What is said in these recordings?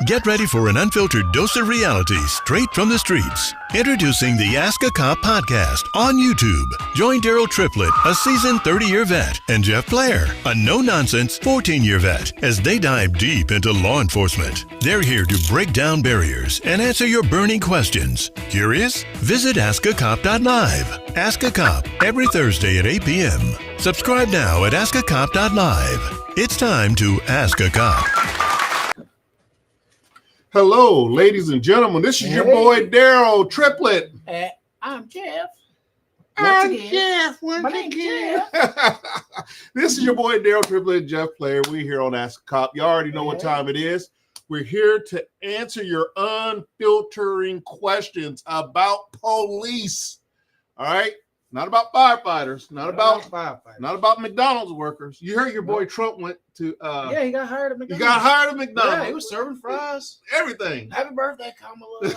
Get ready for an unfiltered dose of reality straight from the streets. Introducing the Ask a Cop podcast on YouTube. Join Daryll Triplett, a seasoned 30-year vet, and Jeff Blair, a no-nonsense 14-year vet, as they dive deep into law enforcement. They're here to break down barriers and answer your burning questions. Curious? Visit askacop.live. Ask a Cop every Thursday at 8 p.m. Subscribe now at askacop.live. It's time to Ask a Cop. Hello, ladies and gentlemen. This is your boy Daryll Triplett. I'm Jeff. I'm Jeff. My name's Jeff. This is your boy Daryll Triplett, Jeff Player. We're here on Ask a Cop. You already know what time it is. We're here to answer your unfiltering questions about police. All right? Not about firefighters. Not about McDonald's workers. You heard your boy Trump went to he got hired at McDonald's. He got hired at McDonald's. Yeah, he was serving fries. Everything. Happy birthday, Kamala.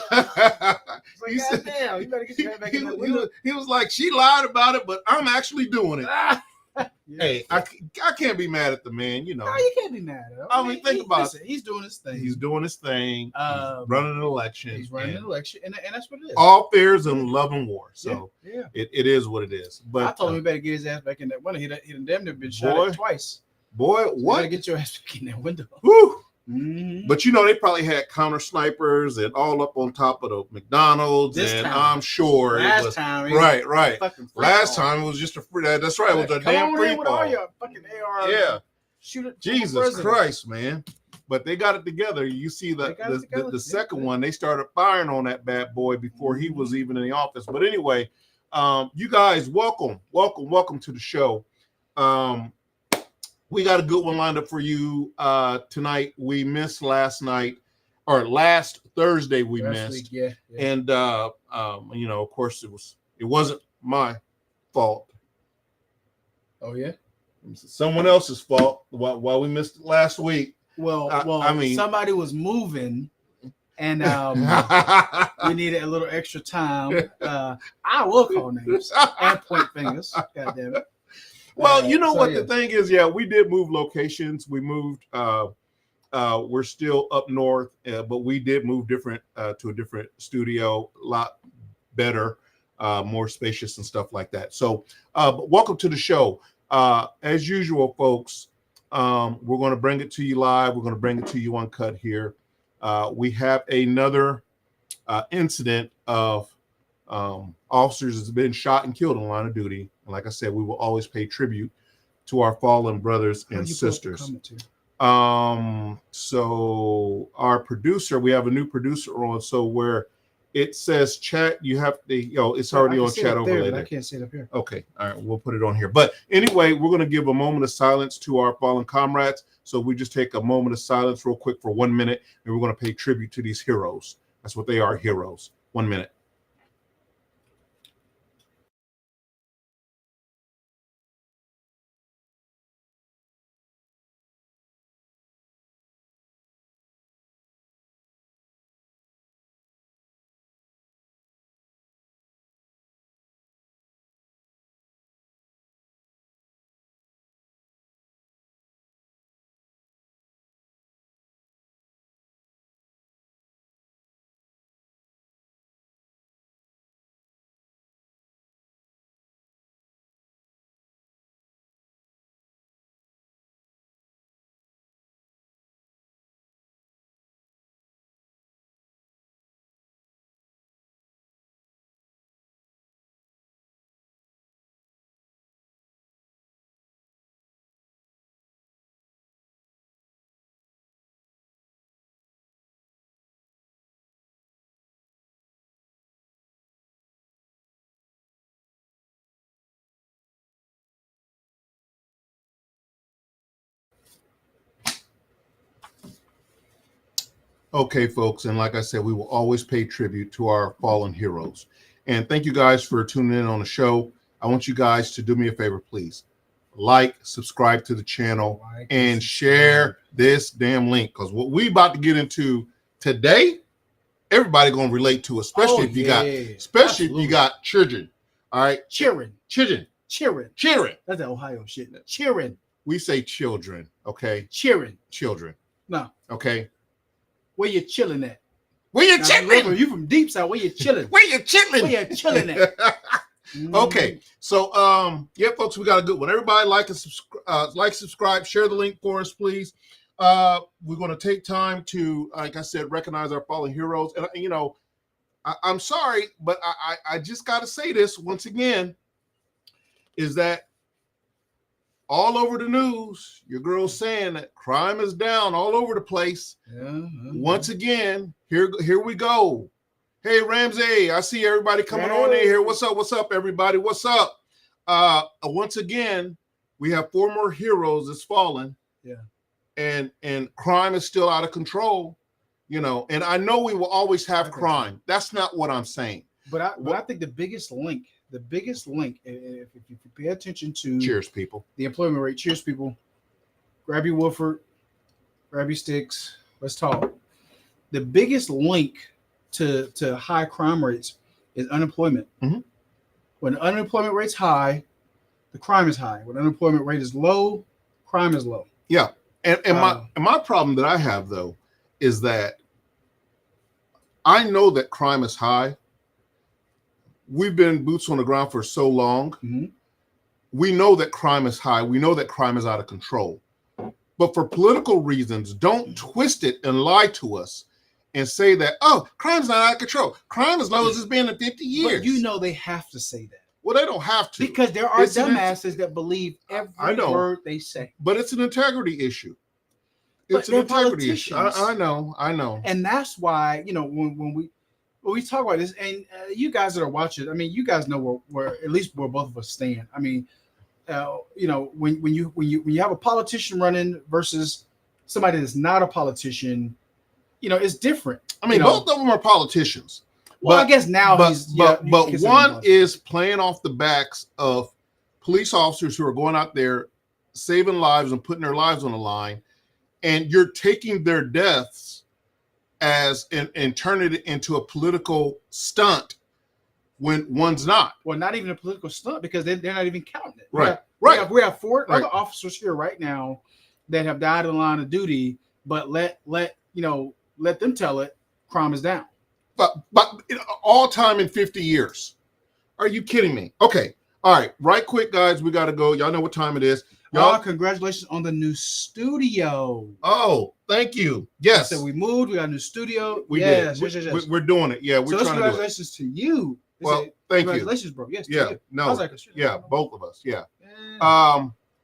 Like, he said, damn, you better get your head back in that window. He was like, she lied about it, but I'm actually doing it. Hey, I can't be mad at the man, you know. No, you can't be mad at him. I mean, think about it. He's doing his thing. He's doing his thing. He's running an election. He's running an election, and that's what it is. All fair in love and war. So yeah. It is what it is. But I told him he better get his ass back in that window. He done damn near been shot at twice. Boy, what? You better get your ass back in that window. Whew. Mm-hmm. But you know, they probably had counter snipers and all up on top of the McDonald's, I'm sure last it was time, right. Last fall. time it was just a free. That's right. It was a damn free with fall. all your fucking AR. Yeah. Shoot it. Jesus Christ, man! But they got it together. You see the second one. They started firing on that bad boy before he was even in the office. But anyway, you guys, welcome to the show. We got a good one lined up for you tonight. We missed last Thursday. We missed, week, yeah. And you know, of course, it wasn't my fault. Oh yeah, it was someone else's fault. While we missed it last week. Well, I mean, somebody was moving, and we needed a little extra time. I will call names and point fingers. God damn it. Well, you know what the thing is, we did move locations. We moved. We're still up north, but we did move to a different studio, a lot better, more spacious and stuff like that. So, welcome to the show. As usual, folks, we're going to bring it to you live. We're going to bring it to you uncut here. We have another incident of officers that's been shot and killed in the line of duty. And like I said, we will always pay tribute to our fallen brothers and sisters. So our producer, we have a new producer on. So where it says chat, you have to, it's already on chat overlay. I can't see it up here. Okay. All right. We'll put it on here. But anyway, we're going to give a moment of silence to our fallen comrades. So we just take a moment of silence real quick for 1 minute, and we're going to pay tribute to these heroes. That's what they are, heroes. 1 minute. Okay, folks, and like I said, we will always pay tribute to our fallen heroes. And thank you guys for tuning in on the show. I want you guys to do me a favor, please. Like, subscribe to the channel, and share this damn link. Because what we about to get into today, everybody gonna relate to, especially if you got children. All right, Cheering. That's that Ohio shit. Cheering. We say children, okay? Cheering. Children. No. Okay. Where you chilling at? Where you chilling? You from deep south? Where you chilling? Where you chilling? Where you chilling at? Okay, so yeah, folks, we got a good one. Everybody like and subscribe, share the link for us, please. We're going to take time to, like I said, recognize our fallen heroes. And you know, I'm sorry, but I just got to say this once again, is that all over the news, your girl's saying that crime is down all over the place. Once again, here we go. Hey, Ramsey, I see everybody coming on in here. What's up, everybody? What's up? Once again, we have 4 more heroes that's fallen. Yeah. And crime is still out of control, you know. And I know we will always have crime. That's not what I'm saying. But I think the biggest link, if you pay attention to cheers, people, the employment rate. Cheers, people. Grab your Woodford, grab your sticks. Let's talk. The biggest link to high crime rates is unemployment. Mm-hmm. When the unemployment rate's high, the crime is high. When the unemployment rate is low, crime is low. Yeah. And my problem that I have, though, is that I know that crime is high. We've been boots on the ground for so long. Mm-hmm. We know that crime is high. We know that crime is out of control. But for political reasons, don't twist it and lie to us and say that, oh, crime's not out of control. Crime as low as it's been in 50 years. But you know they have to say that. Well, they don't have to. Because there are dumbasses that believe every word they say. But it's an integrity issue. It's an integrity issue. I know. And that's why, you know, when we talk about this, and you guys that are watching, I mean, you guys know where at least where both of us stand. I mean, you know, when you have a politician running versus somebody that's not a politician, you know, it's different. I mean, both of them are politicians. Well, I guess now but one is playing off the backs of police officers who are going out there saving lives and putting their lives on the line, and you're taking their deaths and turning it into a political stunt when one's not. Well, not even a political stunt, because they're not even counting it. Right. We have 4 other officers here right now that have died in the line of duty, but let them tell it, crime is down. But all time in 50 years. Are you kidding me? Okay. All right. Right quick, guys. We got to go. Y'all know what time it is. Y'all, congratulations on the new studio. Oh, thank you. Yes. So we moved. We got a new studio. We did. Yes. We're doing it. Yeah. We're trying to do it. Congratulations to you. Well, thank you. Congratulations, bro. Yes. Yeah. No. I was like, yeah. Both of us. Yeah.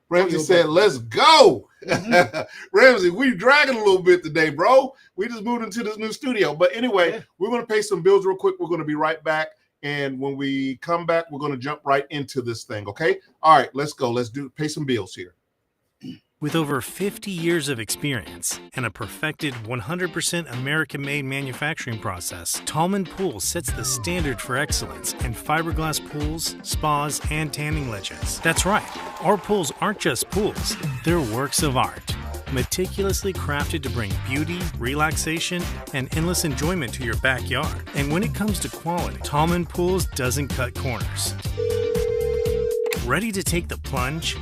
Ramsey said, let's go. Mm-hmm. Ramsey, we dragging a little bit today, bro. We just moved into this new studio. But anyway, we're going to pay some bills real quick. We're going to be right back. And when we come back, we're going to jump right into this thing, okay? All right, let's go. Let's pay some bills here. With over 50 years of experience and a perfected 100% American-made manufacturing process, Tallman Pools sets the standard for excellence in fiberglass pools, spas, and tanning ledges. That's right, our pools aren't just pools, they're works of art. Meticulously crafted to bring beauty, relaxation, and endless enjoyment to your backyard. And when it comes to quality, Tallman Pools doesn't cut corners. Ready to take the plunge?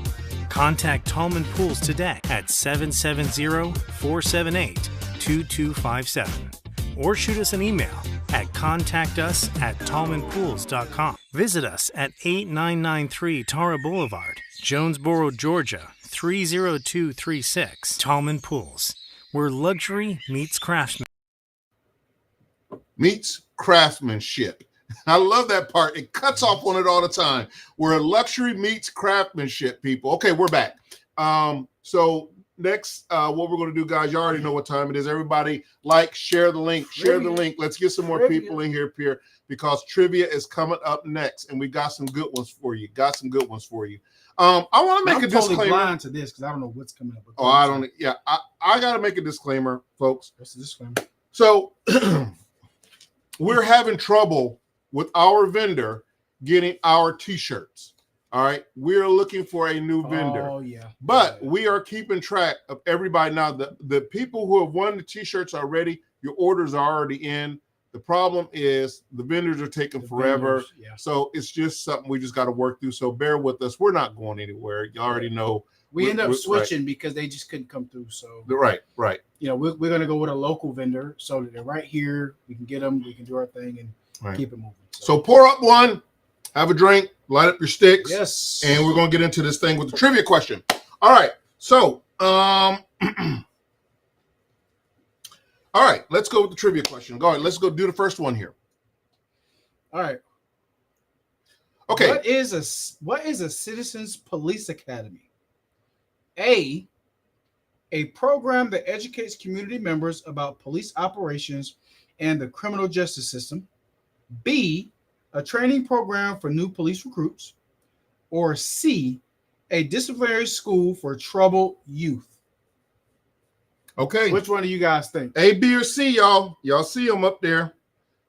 Contact Tallman Pools today at 770-478-2257 or shoot us an email at contactus@tallmanpools.com. Visit us at 8993 Tara Boulevard, Jonesboro, Georgia 30236. Tallman Pools, where luxury meets craftsmanship. I love that part. It cuts off on it all the time. Where luxury meets craftsmanship, people. Okay, we're back. So next, what we're going to do, guys, you already know what time it is. Everybody, share the link. Let's get some more people in here, because trivia is coming up next, and we got some good ones for you. I want to make a disclaimer. I'm totally blind to this because I don't know what's coming up. I don't. Yeah, I got to make a disclaimer, folks. What's the disclaimer? So we're having trouble with our vendor getting our T-shirts. All right, we're looking for a new vendor. Oh yeah. But we are keeping track of everybody now. The people who have won the T-shirts already, your orders are already in. The problem is the vendors are taking forever. So it's just something we just got to work through. So bear with us. We're not going anywhere. You already know We end up switching because they just couldn't come through. So right. You know, we're going to go with a local vendor so that they're right here. We can get them. We can do our thing and keep it moving. So pour up one, have a drink, light up your sticks. Yes. And we're going to get into this thing with the trivia question. All right. So, all right, let's go with the trivia question. Go ahead. Let's go do the first one here. All right. Okay. What is a Citizens Police Academy? A program that educates community members about police operations and the criminal justice system. B, a training program for new police recruits. Or C, a disciplinary school for troubled youth. Okay. Which one do you guys think? A, B, or C, y'all? Y'all see them up there.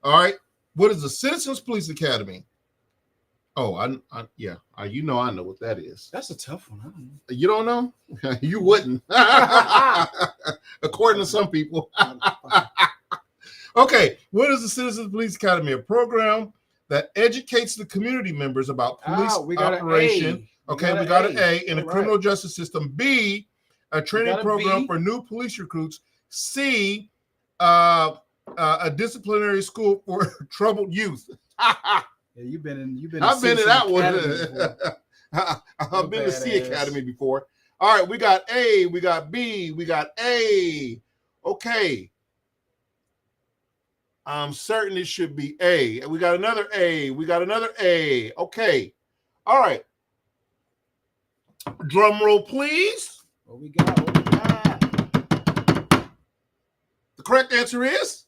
All right. What is the Citizens Police Academy? Oh, you know I know what that is. That's a tough one. I don't know. You don't know? You wouldn't. According to some people. Okay, what is the Citizens Police Academy? A program that educates the community members about police operation. We got an A in the criminal justice system. B, a training program for new police recruits. C, a disciplinary school for troubled youth. Yeah, you've been in that one. I've been to C Academy before. All right, we got A, we got B, we got A. Okay. I'm certain it should be A. We got another A. We got another A. Okay. All right. Drum roll, please. What we got? The correct answer is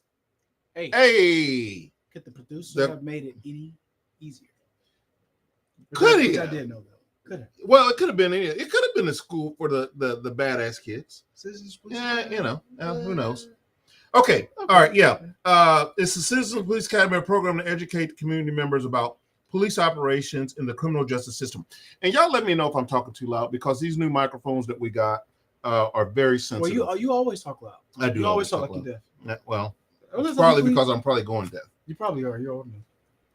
A. A. Could the producers have made it any easier? Could he? I did know that. Could have. Well, it could have been any. It could have been a school for the badass kids. Yeah, you know, who knows? Okay. All right. Yeah. It's the Citizens Police Academy program to educate community members about police operations in the criminal justice system. And y'all let me know if I'm talking too loud because these new microphones that we got are very sensitive. Well, you always talk loud. I do. You always talk like you're deaf. Well, it's probably because I'm probably going deaf. You probably are. You're old enough.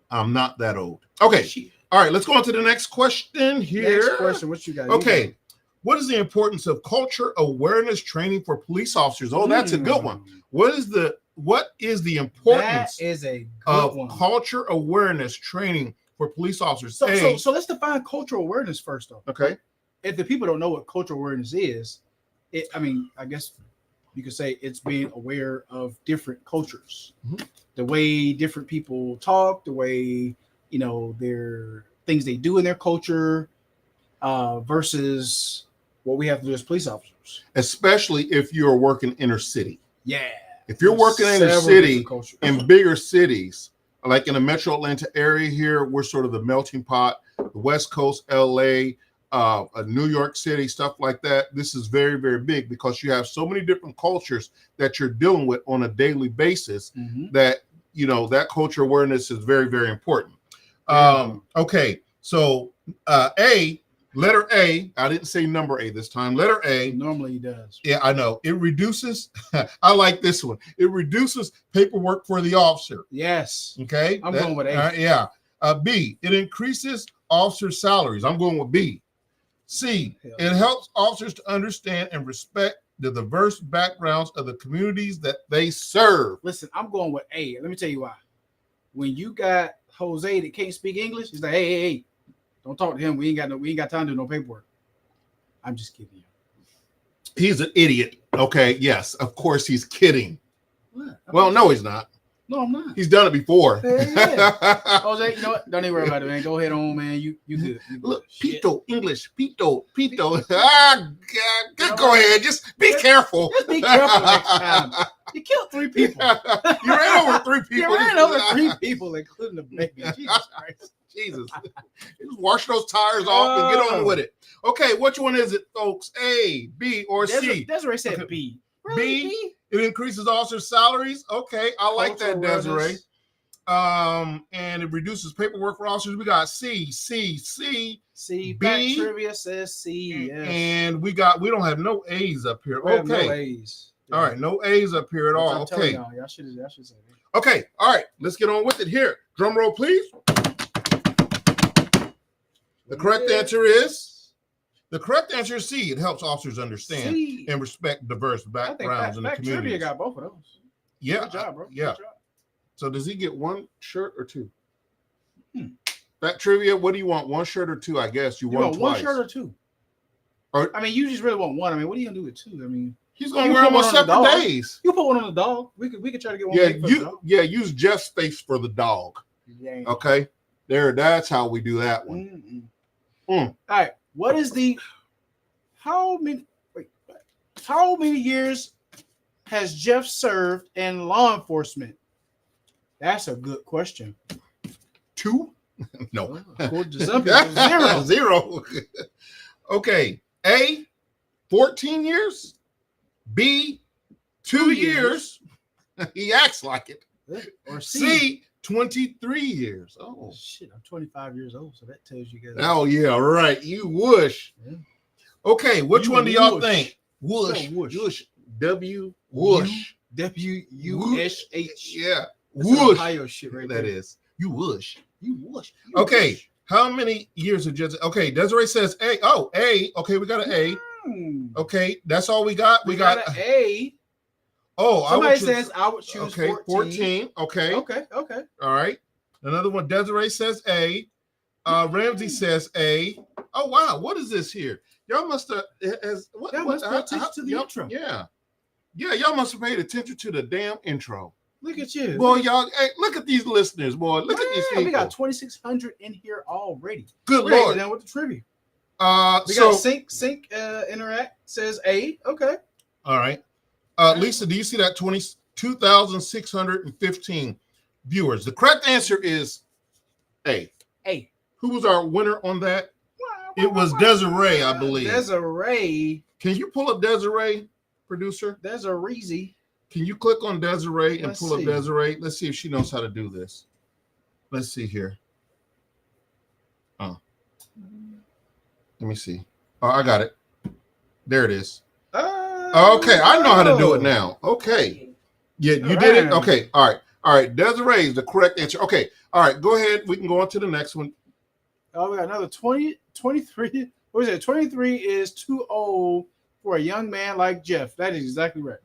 I'm not that old. Okay. All right. Let's go on to the next question here. Next question. What you got? Okay. What is the importance of culture awareness training for police officers? Oh, that's a good one. What is the importance of culture awareness training for police officers? So let's define cultural awareness first, though. Okay. If the people don't know what cultural awareness is, I guess you could say it's being aware of different cultures, the way different people talk, the way their things they do in their culture, versus what we have to do as police officers. Especially if you're working inner city. Yeah. If you're working in a city, in bigger cities, like in the Metro Atlanta area here, we're sort of the melting pot, the West Coast, LA, New York City, stuff like that. This is very, very big because you have so many different cultures that you're dealing with on a daily basis that, that culture awareness is very, very important. Okay. So letter A, I didn't say number A this time. Letter A. Normally he does. Yeah, I know. It reduces, I like this one. It reduces paperwork for the officer. Yes. Okay. I'm going with A. B, it increases officer salaries. I'm going with B. C, it helps officers to understand and respect the diverse backgrounds of the communities that they serve. Listen, I'm going with A. Let me tell you why. When you got Jose that can't speak English, he's like, hey, don't talk to him. We ain't got time to do no paperwork. I'm just kidding you. He's an idiot. Okay, yes, of course he's kidding. What? Well, no, he's not. No, I'm not. He's done it before. Yeah. Jose, you know what? Don't even worry about it, man. Go ahead on, man. You good. Look, Pito, English, Pito. God. Go ahead. Just be careful. Just be careful next time. You killed 3 people. You ran over 3 people. You ran over 3 people, including the baby. Jesus Christ. Jesus. Just wash those tires off and get on with it. Okay, which one is it, folks? A, B, or C? Desiree said B. Really? B? It increases officers' salaries. Okay, I like that, Desiree. And it reduces paperwork for officers. We got C. B. Back trivia says C. Yes. And we don't have no A's up here. Okay. No A's. All right, no A's up here at all. Okay. Y'all should say that. Okay. All right. Let's get on with it here. Drum roll, please. The correct answer is The correct answer is C. It helps officers understand and respect diverse backgrounds in the community. Trivia got both of those. Yeah. Good job, bro. Yeah. Good job. So does he get one shirt or two? That trivia, what do you want? One shirt or two? I guess you want one shirt or two. Or, I mean, you just really want one. I mean, what are you gonna do with two? I mean, he's gonna wear them on separate days. You put one on the dog. We could try to get one. Use Jeff's face for the dog. Yeah. Okay. That's how we do that one. All right. What is how many years has Jeff served in law enforcement? That's a good question. 2? No. According to some people, 0. Okay. A, 14 years. B, 2 years. He acts like it. Or C, 23 years. Oh shit! I'm 25 years old, so that tells you guys. Oh yeah, right. You whoosh. Yeah. Okay, which one do y'all think? Whoosh. Whoosh. Whoosh. W-U-S-H. Yeah. Whoosh. Ohio shit right that there. Is. You whoosh. You whoosh. Okay. How many years of judge? Okay, Desiree says A. Oh, A. Okay, we got an A. Okay, that's all we got. We got an A. Oh, somebody says I would choose 14. Okay. All right. Another one. Desiree says A. Ramsey says A. Oh wow, what is this here? Y'all must have pay attention to the intro. Yeah, y'all must have paid attention to the damn intro. Look at you, boy. Y'all, hey, look at these listeners, boy. Look at these people. We got 2,600 in here already. Good Lord. Now with the trivia. We got Sync Interact says A. Okay. All right. Lisa, do you see that 22,615 viewers? The correct answer is A. A. Who was our winner on that? It was Desiree, I believe. Desiree. Can you pull up Desiree, producer? Desiree. Can you click on Desiree and pull up Desiree? Let's see if she knows how to do this. Let's see here. Oh. Let me see. Oh, I got it. There it is. Okay, I know how to do it now. Okay. Yeah, you did it? Okay, all right. Desiree is the correct answer. Okay, all right, go ahead. We can go on to the next one. Oh, we got another 23. What is it? 23 is too old for a young man like Jeff. That is exactly right.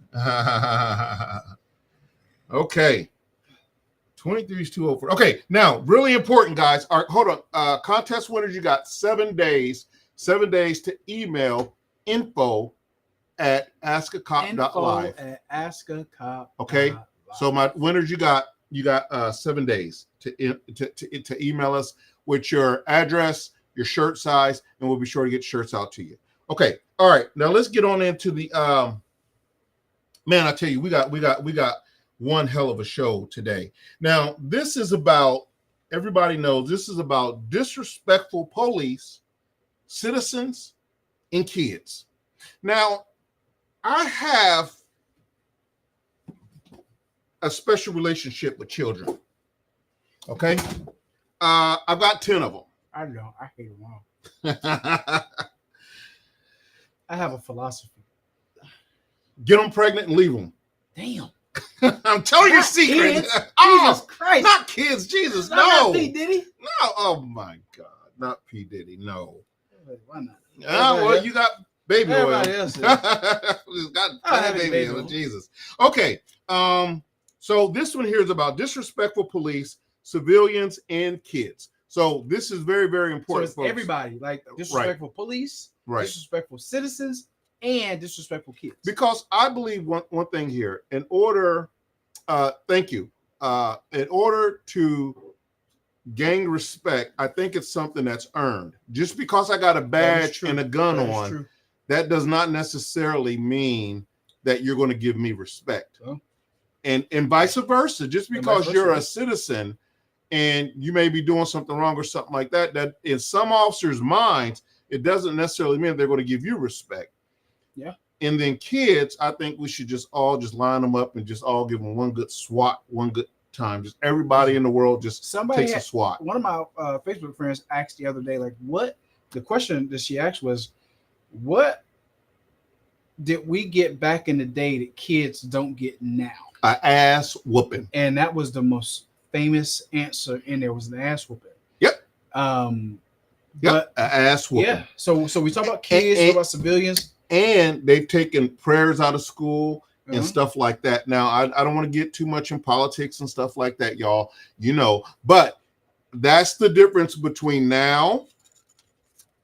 Okay. 23 is too old for. Okay, now, really important, guys. All right, hold on. Contest winners, you got 7 days. 7 days to email info@askacop.live. Info@askacop. Okay, so my winners, you got 7 days to email us with your address, your shirt size, and we'll be sure to get shirts out to you. Okay, all right. Now let's get on into the man. I tell you, we got one hell of a show today. Now this is about, everybody knows this is about disrespectful police, citizens, and kids. Now, I have a special relationship with children. Okay, I've got 10 of them. I know. I hate them all. I have a philosophy. Get them pregnant and leave them. Damn. I'm telling you, secret. Jesus Christ. Not kids. Jesus, no. Not P. Diddy? No. Oh, my God. Not P. Diddy. No. Why not? Well, you got baby oil. Else got baby oil. Jesus. Okay. So this one here is about disrespectful police, civilians, and kids. So this is very, very important. So it's everybody, like disrespectful police, disrespectful citizens, and disrespectful kids. Because I believe one thing here, in order to gain respect, I think it's something that's earned. Just because I got a badge and a gun on, that does not necessarily mean that you're going to give me respect. Oh. And vice versa. Just because you're a citizen and you may be doing something wrong or something like that, that in some officers' minds, it doesn't necessarily mean they're going to give you respect. Yeah. And then kids, I think we should just line them up and just all give them one good swat, one good time. Just everybody in the world just takes a swat. One of my Facebook friends asked the other day, like, the question that she asked was, what did we get back in the day that kids don't get now? An ass whooping. And that was the most famous answer in there, was an ass whooping. Yep. Yep, ass whooping. Yeah. So we talk about kids, talk about civilians, and they've taken prayers out of school and stuff like that. Now, I don't want to get too much in politics and stuff like that, y'all. But that's the difference between now,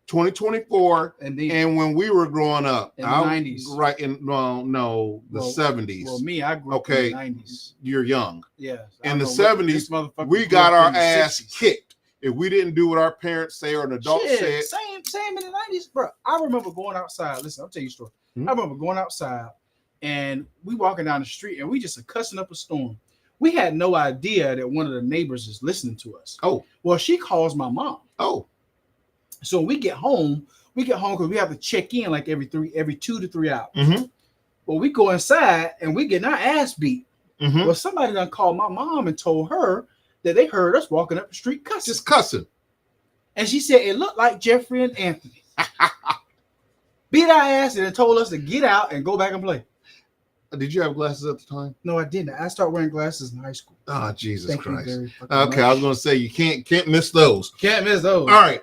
2024, and when we were growing up in the 90s. Right? The 70s. Well, me, I grew up in the 90s. You're young. Yeah. In the 70s, we got our ass kicked if we didn't do what our parents say or an adult said. Same in the 90s, bro. I remember going outside. Listen, I'll tell you a story. I remember going outside and we walking down the street and we just cussing up a storm. We had no idea that one of the neighbors is listening to us. Oh. Well, she calls my mom. Oh. So when we get home because we have to check in like every 2 to 3 hours. Mm-hmm. Well, we go inside and we getting our ass beat. Mm-hmm. Well, somebody done called my mom and told her that they heard us walking up the street cussing. Just cussing. And she said it looked like Jeffrey and Anthony. Beat our ass and then told us to get out and go back and play. Did you have glasses at the time? No, I didn't. I started wearing glasses in high school. Oh, Jesus Thank Christ. You okay, I was going to say you can't miss those. Can't miss those. All right.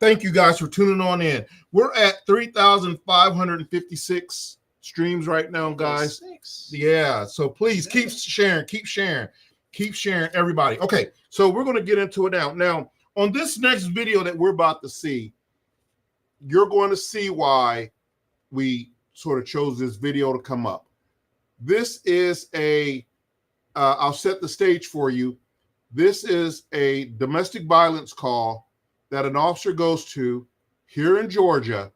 Thank you guys for tuning on in. We're at 3,556 streams right now, guys. Yeah, so please keep sharing, everybody. Okay, so we're going to get into it now. Now, on this next video that we're about to see, you're going to see why we sort of chose this video to come up. This is I'll set the stage for you. This is a domestic violence call that an officer goes to here in Georgia,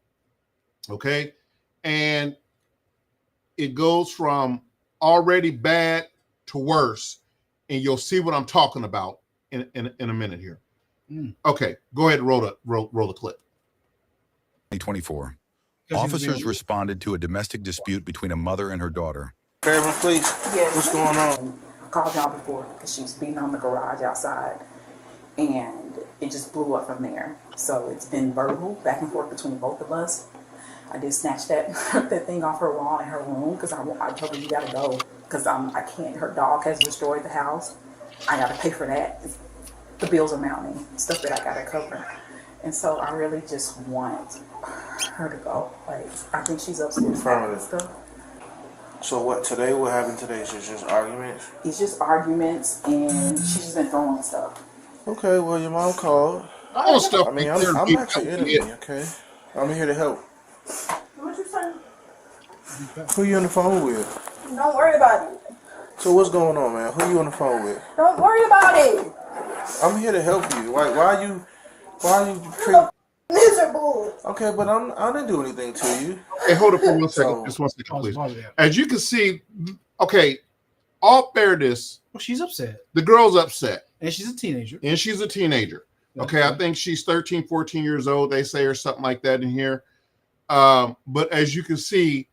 okay? And it goes from already bad to worse, and you'll see what I'm talking about in a minute here. Okay, go ahead and roll the clip. 2024. Officers responded to a domestic dispute between a mother and her daughter. Fairman, please. Yes. What's going on? I called y'all before because she was beating on the garage outside, and it just blew up from there. So it's been verbal back and forth between both of us. I did snatch that thing off her wall in her room because I told her you gotta go because I can't. Her dog has destroyed the house. I gotta pay for that. The bills are mounting, stuff that I gotta cover, and so I really just want her to go. Like, I think she's upstairs and stuff. So what happened today? Is just arguments? It's just arguments, and she's just been throwing stuff. Okay, well, your mom called. All stuff. I mean, I'm not your enemy, okay? I'm here to help. What you saying? Who you on the phone with? Don't worry about it. So what's going on, man? Who you on the phone with? Don't worry about it. I'm here to help you. Like, why you miserable? Okay, but I didn't do anything to you. Hey, hold it for 1 second. Just 1 second, please. As you can see, okay, all fairness. Well, she's upset. The girl's upset. And she's a teenager. Okay, I think she's 13, 14 years old, they say, or something like that in here. But as you can see,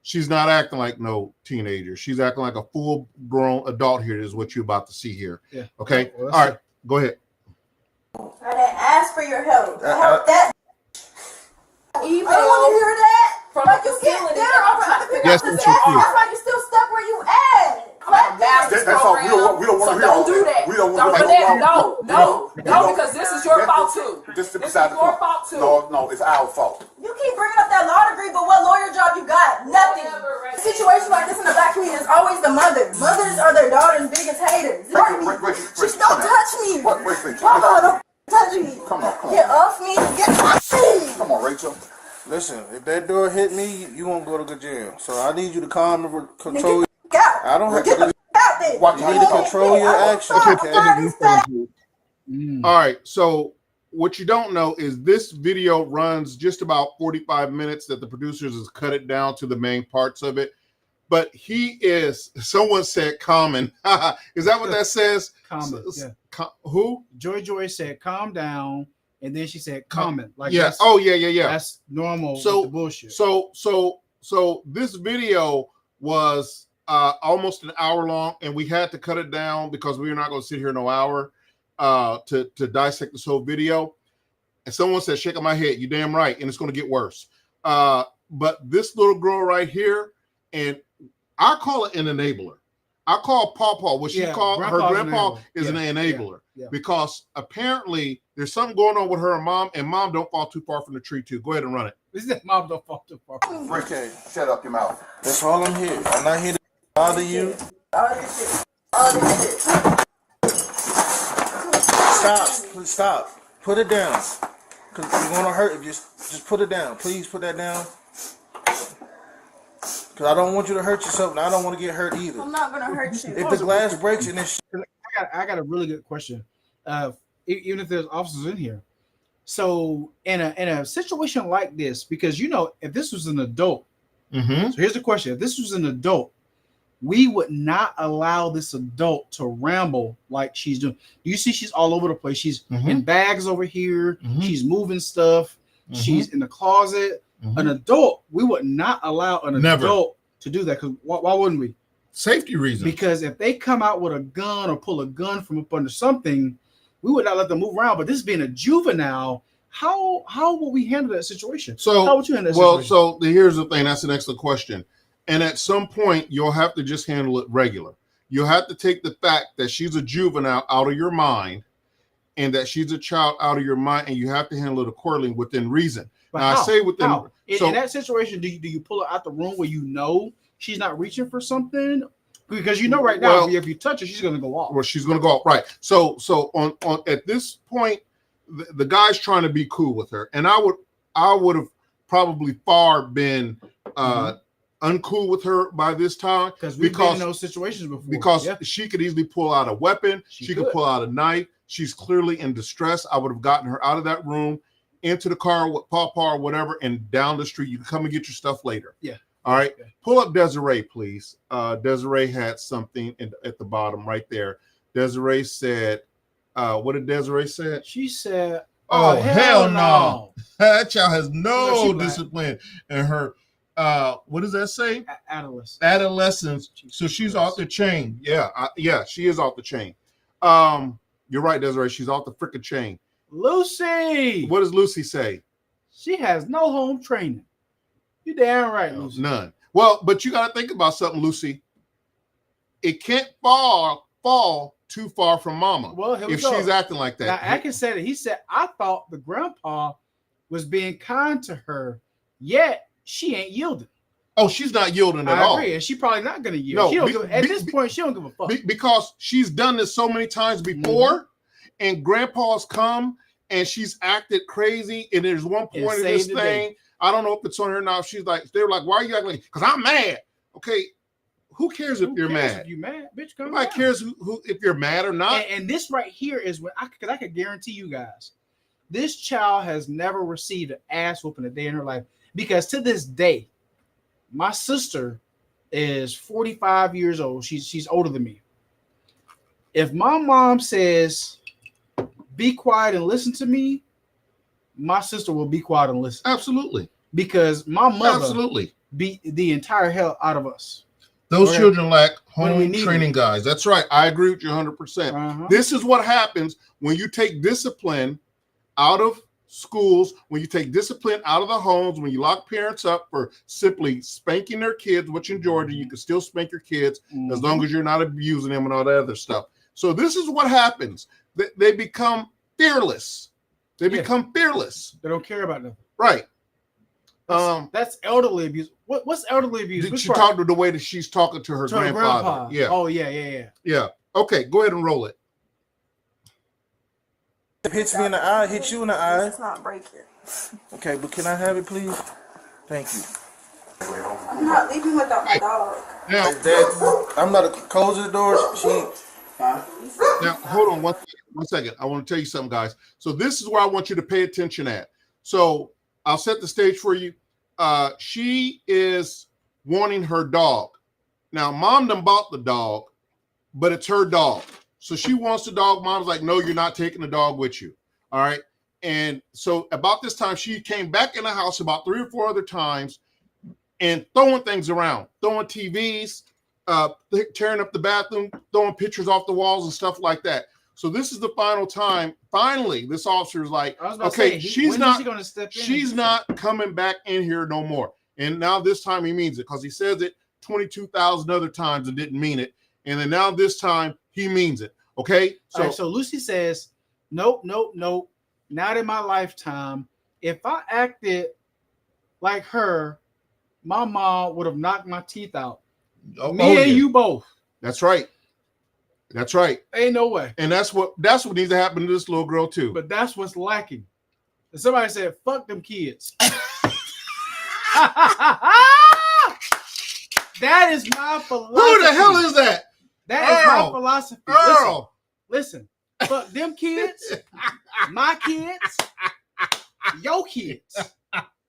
she's not acting like no teenager. She's acting like a full-grown adult here, is what you're about to see here. Yeah. Okay? Well, all right, go ahead. I didn't ask for your help. I helped that. Email I don't want to hear that. from Like, the you get facility there that I'm over trying to other figure people's out. Yes, ass. That's why you still stuck where you at. I'm at a master's program. We don't want to hear all don't do that. We don't Don't want do to that. No, because this is your fault too. This is your fault too. No, it's our fault. You keep bringing up that law degree, but what lawyer job you got? Nothing. Situations like this in the black community is always the mother. Mothers are their daughters' biggest haters. Just don't touch me. Wait. Mama, don't touch me. Come on. Get off me. Get off me. Come on, Rachel. Listen, if that door hit me, you won't go to the jail. So I need you to calm and control. I don't have to. You need to control your actions. All right, so what you don't know is this video runs just about 45 minutes that the producers has cut it down to the main parts of it. But someone said common. Is that what that says? Common, yeah. Who? Joy said calm down, and then she said comment. Like, yeah. Oh, yeah. That's normal. So with the bullshit. So this video was almost an hour long, and we had to cut it down because we were not going to sit here in an hour to dissect this whole video. And someone said, shaking my head, you damn right, and it's going to get worse. But this little girl right here, and I call it an enabler. I call Pawpaw. What she called her grandpa is an enabler because apparently there's something going on with her and mom don't fall too far from the tree too. Go ahead and run it. This is mom don't fall too far. Okay, shut up your mouth. That's all I'm here. I'm not here to bother you. Stop. Put it down. Cause you're gonna hurt if you just put it down. Please put that down. Cause I don't want you to hurt yourself, and I don't want to get hurt either. I'm not gonna hurt you. If the glass breaks and it's I got a really good question. Even if there's officers in here, so in a situation like this, because if this was an adult, so here's the question: if this was an adult, we would not allow this adult to ramble like she's doing. You see, she's all over the place. She's in bags over here. She's moving stuff. She's in the closet. An adult, we would not allow an adult to do that. Because why wouldn't we? Safety reasons. Because if they come out with a gun or pull a gun from up under something, we would not let them move around. But this being a juvenile, how will we handle that situation? So how would you handle that situation? So here's the thing. That's an excellent question. And at some point, you'll have to just handle it regular. You'll have to take the fact that she's a juvenile out of your mind and that she's a child out of your mind, and you have to handle it accordingly within reason. But now, how? I say within... How? In that situation, do you pull her out the room where she's not reaching for something? Because right now, if you touch her, she's going to go off. Well, she's going to go off, right. So on at this point, the guy's trying to be cool with her. And I would have probably far been... uncool with her by this time because we've been in those situations before. Because she could easily pull out a weapon, she could pull out a knife. She's clearly in distress. I would have gotten her out of that room, into the car with Pawpaw or whatever, and down the street. You can come and get your stuff later. Yeah. All right. Okay. Pull up Desiree, please. Desiree had something at the bottom right there. Desiree said, what did Desiree say? She said, "Oh hell no! That child has no discipline in her." What does that say? Adolescence. So she's off the chain. Yeah, she is off the chain. You're right, Desiree. She's off the freaking chain. Lucy. What does Lucy say? She has no home training. You damn right, Lucy. None. Well, but you got to think about something, Lucy. It can't fall too far from mama. Well, if she's acting like that. Now, Atkins said it. He said, I thought the grandpa was being kind to her, yet she ain't yielding. Oh, she's not yielding at all. I agree, and she's probably not going to yield. No, at this point, she don't give a fuck. Because she's done this so many times before, and grandpa's come, and she's acted crazy, and there's one point in this thing, I don't know if it's on her now, they're like, why are you acting like, because I'm mad. Okay, who cares if you're mad? If you're mad, bitch, come Nobody cares who if you're mad or not. And this right here is what I could guarantee you guys, this child has never received an ass whooping a day in her life. Because to this day, my sister is 45 years old. She's older than me. If my mom says, be quiet and listen to me, my sister will be quiet and listen. Absolutely. Because my mother beat the entire hell out of us. Those children lack home training guys. That's right. I agree with you 100%. This is what happens when you take discipline out of schools, when you take discipline out of the homes, when you lock parents up for simply spanking their kids, which in Georgia, you can still spank your kids as long as you're not abusing them and all that other stuff. So this is what happens. They become fearless. They become fearless. They don't care about nothing. Right. That's elderly abuse. What's elderly abuse? Did she talk to the way that she's talking to her grandfather? Yeah. Oh, yeah. Yeah. Okay, go ahead and roll it. Hits me in the eye, hits you in the eye. It's not breaking. Okay, but can I have it, please? Thank you. I'm not leaving without my dog. Now, I'm not close the door. Now, hold on one second. I want to tell you something, guys. So this is where I want you to pay attention at. So I'll set the stage for you. She is wanting her dog. Now, mom done bought the dog, but it's her dog. So she wants the dog. Mom's like, no, you're not taking the dog with you. All right. And so about this time, she came back in the house about 3 or 4 other times and throwing things around, throwing TVs, tearing up the bathroom, throwing pictures off the walls and stuff like that. So this is the final time. Finally, this officer is like, okay, she's not coming back in here no more. And now this time he means it because he says it 22,000 other times and didn't mean it. And then now this time he means it. Okay. So Lucy says, nope. Not in my lifetime. If I acted like her, my mom would have knocked my teeth out. Me and you both. That's right. Ain't no way. And that's what needs to happen to this little girl too. But that's what's lacking. And somebody said, "Fuck them kids." That is my philosophy. Who the hell is that? That is my philosophy. Earl. Listen. Fuck them kids, my kids, your kids.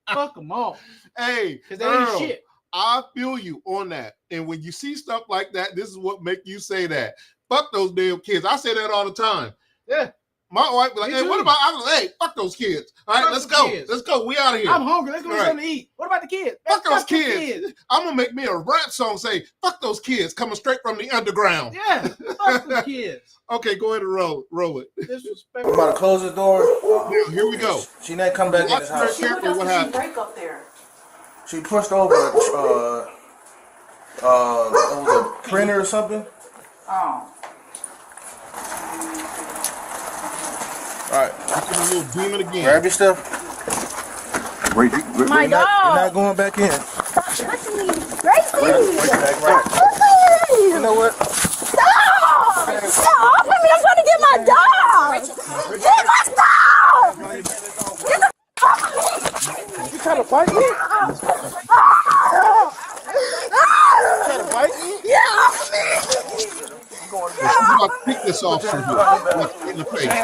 Fuck them all. Hey, because they ain't shit. I feel you on that. And when you see stuff like that, this is what make you say that. Fuck those damn kids. I say that all the time. Yeah. My wife be like, hey, what about, hey, fuck those kids. All right, let's go. Kids. Let's go. We out of here. I'm hungry. Let's go get something to eat. What about the kids? Fuck those kids. I'm going to make me a rap song say, fuck those kids coming straight from the underground. Yeah, fuck those kids. Okay, go ahead and roll it. I'm about to close the door. Here we go. She ain't come back in this house. What happened? Break up there. She pushed over it was a printer or something. Oh. All right. A little demon again. Grab your stuff. My dog. You're not going back in. Gracie. You know what? Stop! Stop! I mean, I'm trying to get my dog. Get my dog. Get the fuck off me. You trying to fight me? Trying to fight me? Yeah, off me. I'm about to pick this off from you. In the face. I'm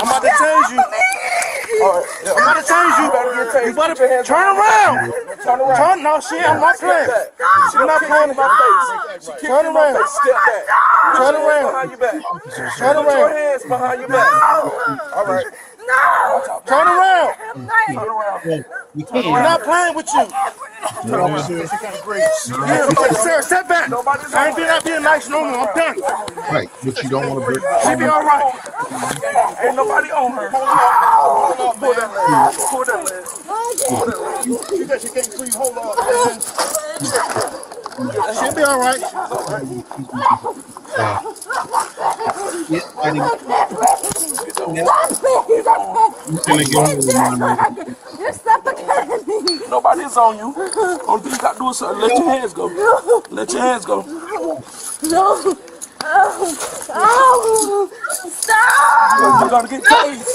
about to change you. All right. I'm about to change you. You better turn around. Turn. No, I'm not playing. She's not playing in my face. Turn around. Step back. Turn around. Behind your back. Turn around. Put your hands behind your back. All right. No. Turn around. Turn around. We're not playing with you. Sarah, step back. I ain't not being nice no more. I'm done. Right, but you don't want to break. She be all right. Ain't nobody on her. Hold on, pull that leg. Pull that leg. Pull that leg. You got your gate free. Hold on. She'll be all right. You're suffocating me. Nobody's on you. Only thing you got to do is let your hands go. Let your hands go. No. Oh, stop. You're going to get tased.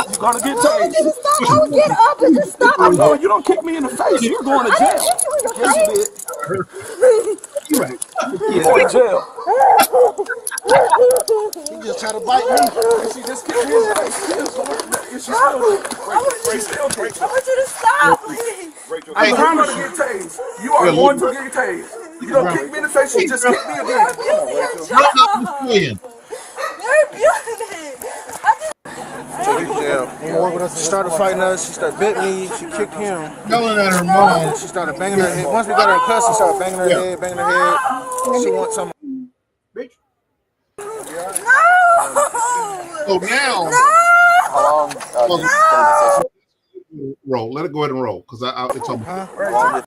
You're going to get tased. Just stop. I would get up and just stop. No, you don't kick me in the face. You're going to jail. Yes, you did. You're right. You're going to jail. He just tried to bite me. She just kicked me in the face. I want you to stop, please. I'm going to get tased. You are going to get tased. You don't kick me in the face. You just kick me again. You're abusing me. She started fighting us. She started bit me. She kicked him. Yelling at her mom. She started banging her head. Once we got her in custody, she started banging her head, banging her head. She wants some. So now, No. roll. Let it go ahead and roll because it's on.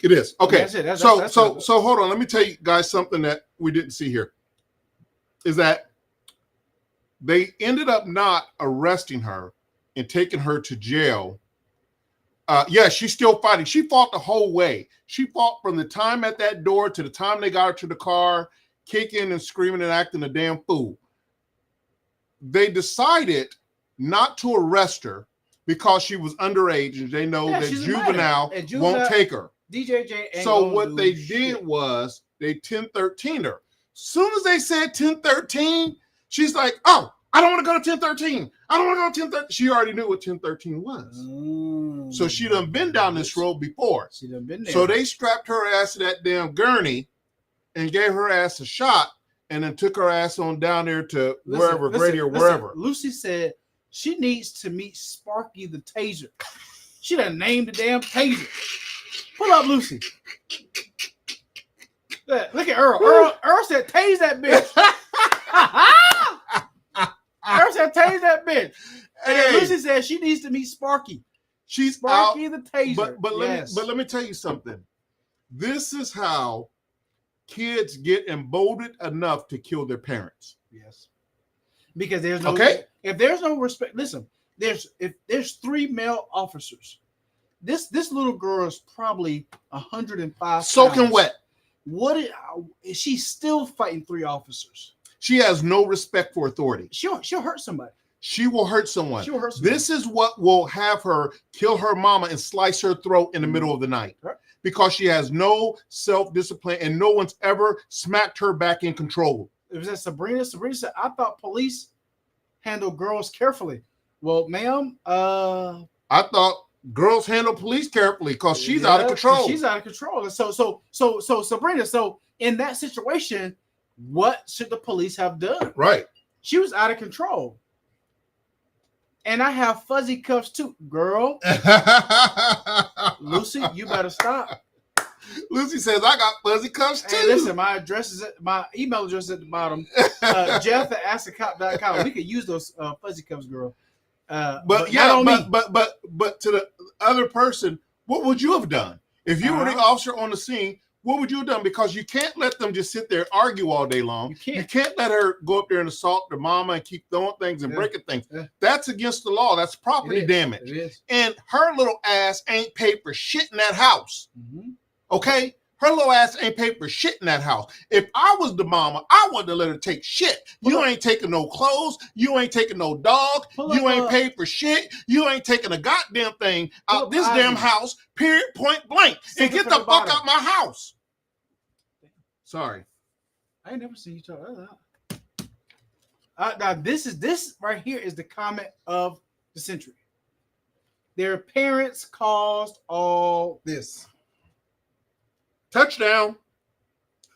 It is okay. That's it. So hold on. Let me tell you guys something that we didn't see here. Is that they ended up not arresting her and taking her to jail. Yeah, she's still fighting. She fought the whole way. She fought from the time at that door to the time they got her to the car, kicking and screaming and acting a damn fool. They decided not to arrest her because she was underage and they know that juvenile won't take her. DJJ. So what they did was they 1013 her. Soon as they said 1013, she's like, oh, I don't want to go to 1013. I don't want to go to 1013. She already knew what 1013 was. So she done been down this road before. She done been there. So they strapped her ass to that damn gurney and gave her ass a shot and then took her ass on down there to wherever, Grady or wherever. Lucy said she needs to meet Sparky the Taser. She done named the damn Taser. Pull up, Lucy. Look at Earl. Earl said, tase that bitch. Earl said, tase that bitch. And then Lucy said she needs to meet Sparky. She's Sparky out, the Taser. But let me tell you something. This is how kids get emboldened enough to kill their parents. Yes. Because there's no if there's no respect. Listen, if there's 3 male officers, this little girl is probably 105 soaking pounds. wet. Is she still fighting 3 officers? She has no respect for authority. She'll hurt somebody. She will hurt someone. She'll hurt someone. This is what will have her kill her mama and slice her throat in the middle of the night. Right. Because she has no self-discipline and no one's ever smacked her back in control. It was that Sabrina. Sabrina said, I thought police handle girls carefully. Well, ma'am, I thought girls handle police carefully because she's out of control. She's out of control. And so Sabrina, so in that situation, what should the police have done? Right. She was out of control. And I have fuzzy cuffs too, girl. Lucy, you better stop. Lucy says, I got fuzzy cuffs too. Hey, listen, my email address is at the bottom. Jeff at askacop.com. We could use those fuzzy cuffs, girl. But to the other person, what would you have done? If you were the officer on the scene, what would you have done? Because you can't let them just sit there and argue all day long. You can't let her go up there and assault their mama and keep throwing things and breaking things. Yeah. That's against the law. That's property damage. It is. And her little ass ain't paid for shit in that house. Mm-hmm. Okay? Her little ass ain't paid for shit in that house. If I was the mama, I wanted to let her take shit. You ain't taking no clothes. You ain't taking no dog. You ain't paid for shit. You ain't taking a goddamn thing out this damn house, period, point blank. And get the fuck out my house. Sorry. I ain't never seen you talk like that. Now, this right here is the comment of the century. Their parents caused all this. Touchdown.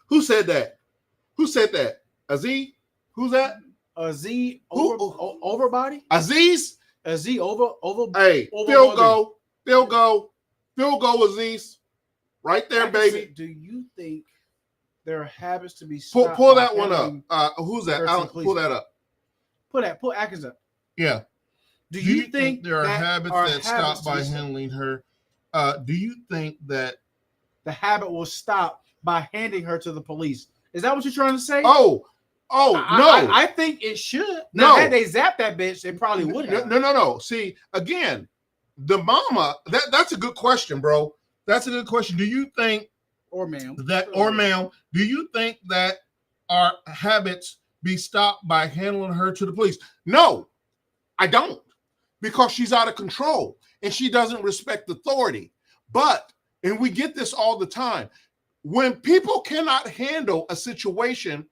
Who said that? Who said that? Aziz? Who's that? Aziz Overbody? Aziz? Aziz over. Hey, field goal. Field goal. Field goal, Aziz. Right there, baby. Do you think there are habits to be stopped? Pull that one up. Who's that? Pull that up. Pull Atkins up. Yeah. Do you think there are habits that stop by handling her? Do you think that the habit will stop by handing her to the police? Is that what you're trying to say? Oh, no. I think it should. Now, had they zapped that bitch, they probably would have. No. See, again, the mama, that's a good question, bro. That's a good question. Do you think, or ma'am, do you think that our habits be stopped by handling her to the police? No, I don't. Because she's out of control and she doesn't respect authority. But, and we get this all the time, when people cannot handle a situation,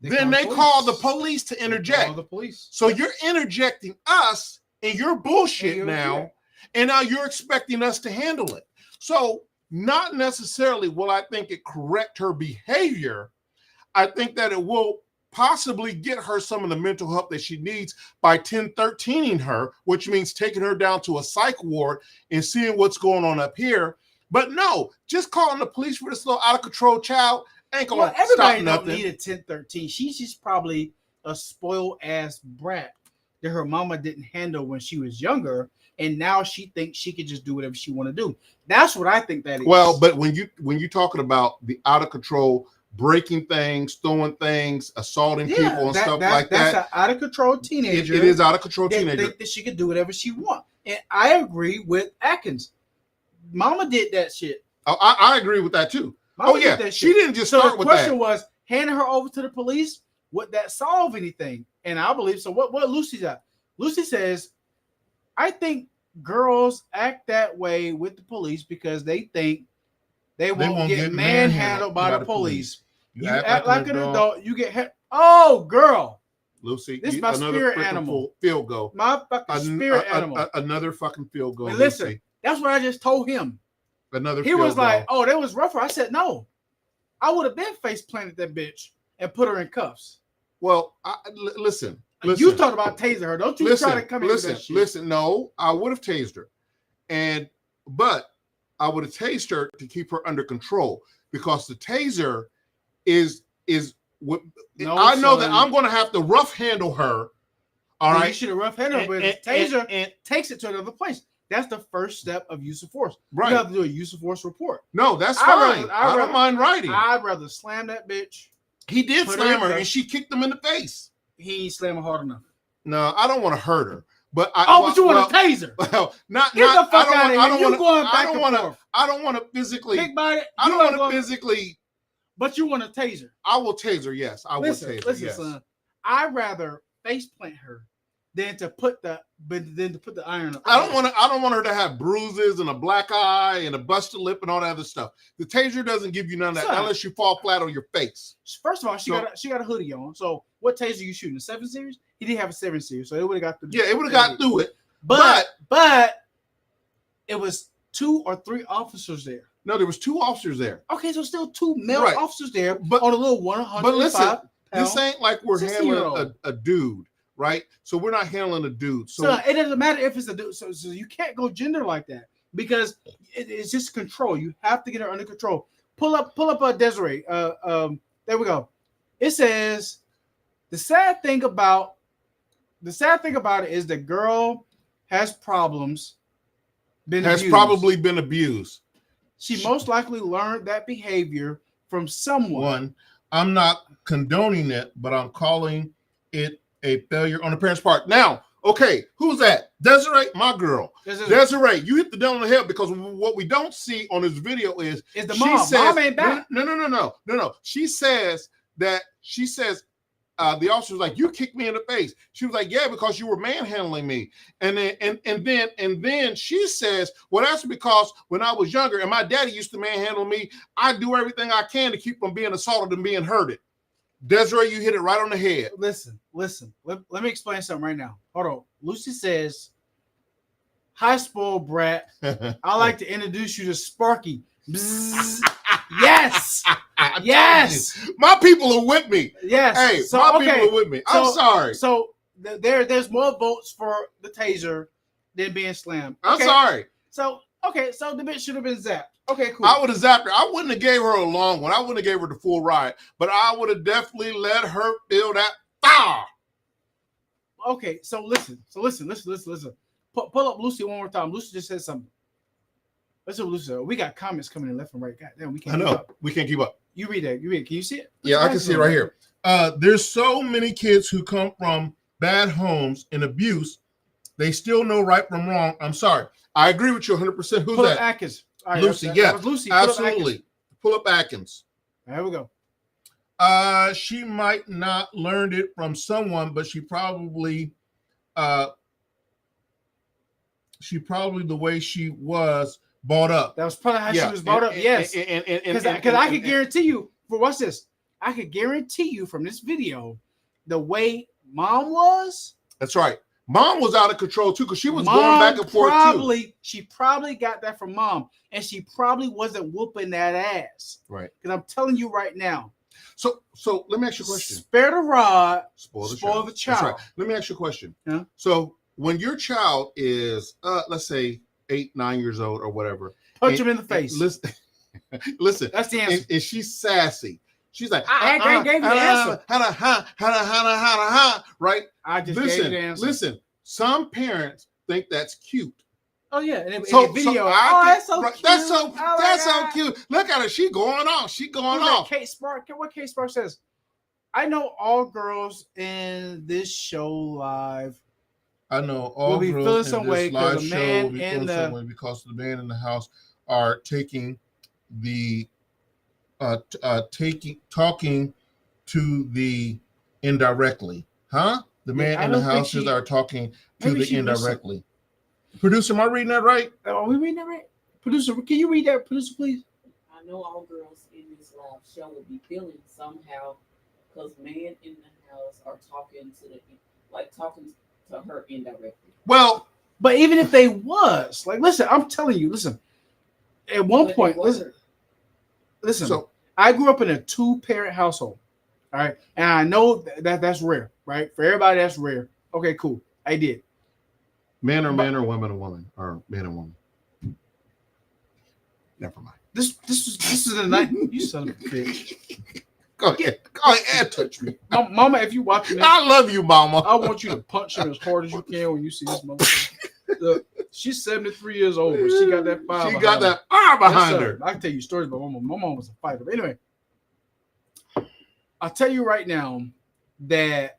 then they call the police to interject. Call the police. So you're interjecting us in your bullshit now, and now you're expecting us to handle it. So not necessarily will I think it correct her behavior. I think that it will possibly get her some of the mental help that she needs by 1013ing her, which means taking her down to a psych ward and seeing what's going on up here. But no, just calling the police for this little out of control child ain't gonna stop nothing. Don't need a 1013. She's just probably a spoiled ass brat that her mama didn't handle when she was younger, and now she thinks she can just do whatever she want to do. That's what I think that is. Well, but when you're talking about the out of control, breaking things, throwing things, assaulting people and stuff like that. That's an out of control teenager. It is out of control teenager. Think that she can do whatever she wants. And I agree with Atkins. Mama did that shit. Oh, I agree with that too. Mama she didn't just start with that. So the question was, handing her over to the police, would that solve anything? And I believe so. What Lucy's at? Lucy says, I think girls act that way with the police because they think they won't get manhandled by the police. You act like an adult, you get oh, girl. Lucy, this is my spirit animal. Field goal. My fucking spirit animal. Another fucking field goal. Listen, Lucy. That's what I just told him. He was like, oh, that was rougher. I said, no. I would have been face planted that bitch and put her in cuffs. Well, listen. You talked about tasing her. Don't you try to come in with that shit. Listen, no, I would have tased her. But I would have tased her to keep her under control because the taser is what I know that I'm going to have to rough handle her. All right. You should have rough handled her, but the taser takes it to another place. That's the first step of use of force. Right. You have to do a use of force report. No, that's fine. I don't mind writing. I'd rather slam that bitch. He did slam her, and she kicked him in the face. He ain't slam her hard enough. No, I don't want to hurt her. But but you want to taser? Well, not. Get the fuck out of here. I don't want to physically. Big body. I don't want to physically. But you want to taser? I will taser. Yes, I will taser. Listen, yes. son. I'd rather face plant her than to put the iron up. I don't want her to have bruises and a black eye and a busted lip and all that other stuff. The taser doesn't give you none of that unless you fall flat on your face. First of all, she got a hoodie on. So what taser you shooting? A 7 series? He didn't have a 7 series, so it would have got through. Yeah, it would have got through it. But it was 2 or 3 officers there. No, there was 2 officers there. Okay, so still 2 male officers there, but on a little 105. But listen, this ain't like we're handling a dude, right? So we're not handling a dude. So it doesn't matter if it's a dude. So you can't go gender like that because it's just control. You have to get her under control. Pull up Desiree. There we go. It says the sad thing about it is the girl has problems. Probably been abused. She most likely learned that behavior from someone. I'm not condoning it, but I'm calling it a failure on the parent's part. Now, okay, who's that? Desiree, my girl. Desiree, you hit the nail on the head because what we don't see on this video is the mom. Mom ain't back. No. She says the officer was like, you kicked me in the face. She was like, yeah, because you were manhandling me. And then she says, well, that's because when I was younger and my daddy used to manhandle me, I do everything I can to keep from being assaulted and being hurted. Desiree, you hit it right on the head. Listen. Let me explain something right now. Hold on. Lucy says, hi, spoiled brat. I like to introduce you to Sparky. Yes. Yes. My people are with me. Yes. Hey, my people are with me. I'm sorry. So there's more votes for the taser than being slammed. I'm sorry. So the bitch should have been zapped. Okay, cool. I would have zapped her. I wouldn't have gave her a long one. I wouldn't have gave her the full ride, but I would have definitely let her feel that fire. Okay, so listen. Pull up Lucy one more time. Lucy just said something. Listen, Lucy. We got comments coming in left and right. God damn, we can't. I know. We can't keep up. You read that. Can you see it? Yeah, I can see it right here. There's so many kids who come from bad homes and abuse. They still know right from wrong. I'm sorry. I agree with you 100%. Who's that? Atkins. Right, Lucy. Yeah, Lucy. Absolutely. Pull up Atkins. There we go. She might not learned it from someone, but she probably the way she was brought up. That was probably how she was brought up. Yes, because I could guarantee you. For what's this? I could guarantee you from this video, the way mom was. That's right. Mom was out of control too, because she was going back and forth too. She probably got that from mom, and she probably wasn't whooping that ass. Right. Because I'm telling you right now. So let me ask you a question. Spare the rod, spoil the child. That's right. Let me ask you a question. Yeah. So when your child is, let's say 8, 9 years old or whatever, punch him in the face. Listen. That's the answer. And she's sassy. She's like, I gave you the answer. Right? I just gave you the answer. Listen, some parents think that's cute. Oh yeah, and in the video, that's so cute. That's so cute. Look at her, she going off. She going off. Kate Spark. What Kate Spark says? I know all girls in this show live. I know all will girls some in way this live the show man will be feeling some way because the man in the house are taking the talking to the indirectly, huh? The man in the houses are talking to the indirectly. Producer, am I reading that right? Are we reading that right? Producer, can you read that, producer, please? I know all girls in this live show will be feeling somehow because men in the house are talking to her indirectly. Well, but even if they was listen, I'm telling you, listen. At one point, listen. So I grew up in a 2-parent household. All right. And I know that's rare, right? For everybody, that's rare. Okay, cool. I did. Man or woman or woman, or man and woman. Never mind. This is a night. You son of a bitch. Go ahead, touch me. Mama, if you watching this, I love you, Mama. I want you to punch him as hard as you can when you see this motherfucker. Look, she's 73 years old, but she got that fire. She got that fire behind her. I can tell you stories about my mom. My mom was a fighter. But anyway, I'll tell you right now that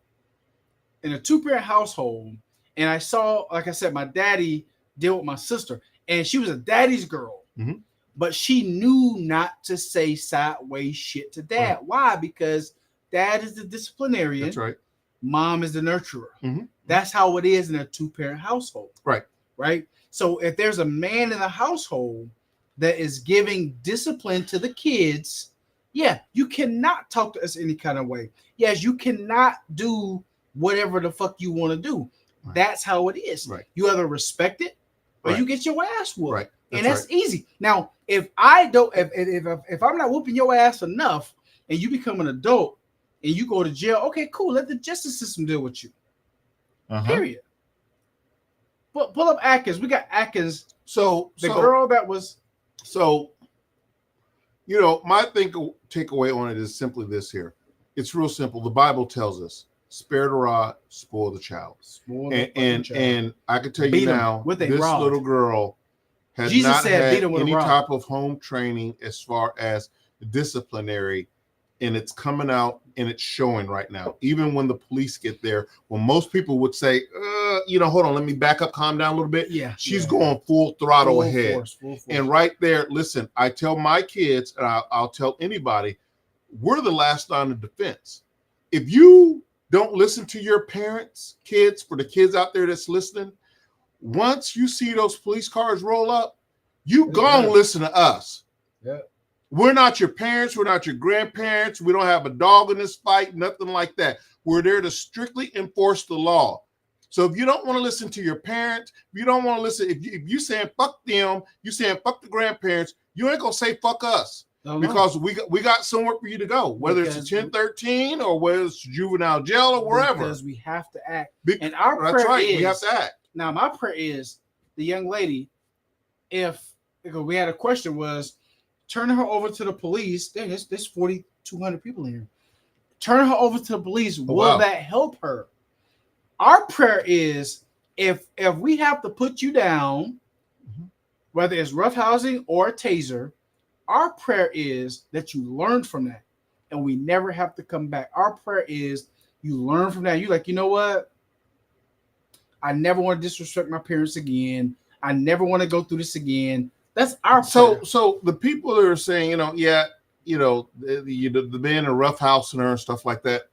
in a 2-parent household, and I saw, like I said, my daddy deal with my sister, and she was a daddy's girl, but she knew not to say sideways shit to dad. Right. Why? Because dad is the disciplinarian. That's right. Mom is the nurturer. That's how it is in a 2-parent household. Right. Right. So if there's a man in the household that is giving discipline to the kids, yeah, you cannot talk to us any kind of way. Yes, you cannot do whatever the fuck you want to do. Right. That's how it is. Right. You either respect it or you get your ass whooped. Right. That's easy. Now, if I'm not whooping your ass enough and you become an adult and you go to jail, okay, cool. Let the justice system deal with you. Period. But pull up Atkins. We got Atkins. So the girl that was. So, my takeaway on it is simply this here. It's real simple. The Bible tells us, spare the rod, spoil the child. And I can tell you now, this little girl has not had any type of home training as far as disciplinary, and it's coming out and it's showing right now. Even when the police get there, when most people would say, hold on, let me back up, calm down a little bit. Yeah, she's going full throttle ahead. Full force. And right there, listen, I tell my kids, and I'll tell anybody, we're the last line of defense. If you don't listen to your parents, kids, for the kids out there that's listening, once you see those police cars roll up, you gonna listen to us. Yeah. We're not your parents. We're not your grandparents. We don't have a dog in this fight, nothing like that. We're there to strictly enforce the law. So if you don't want to listen to your parents, if you don't want to listen, if you saying fuck them, you saying fuck the grandparents, you ain't gonna say fuck us. Because we got somewhere for you to go, whether it's a 1013 or whether it's juvenile jail or wherever. Because we have to act. And our prayer is, we have to act. Now, my prayer is the young lady, because we had a question, was turning her over to the police. There's 4,200 people in here. Turn her over to the police. Will that help her? Our prayer is if we have to put you down, whether it's roughhousing or a taser, our prayer is that you learn from that and we never have to come back. Our prayer is you learn from that. You're like, you know what? I never want to disrespect my parents again. I never want to go through this again. That's our prayer. So the people that are saying, the man in roughhousing her and stuff like that.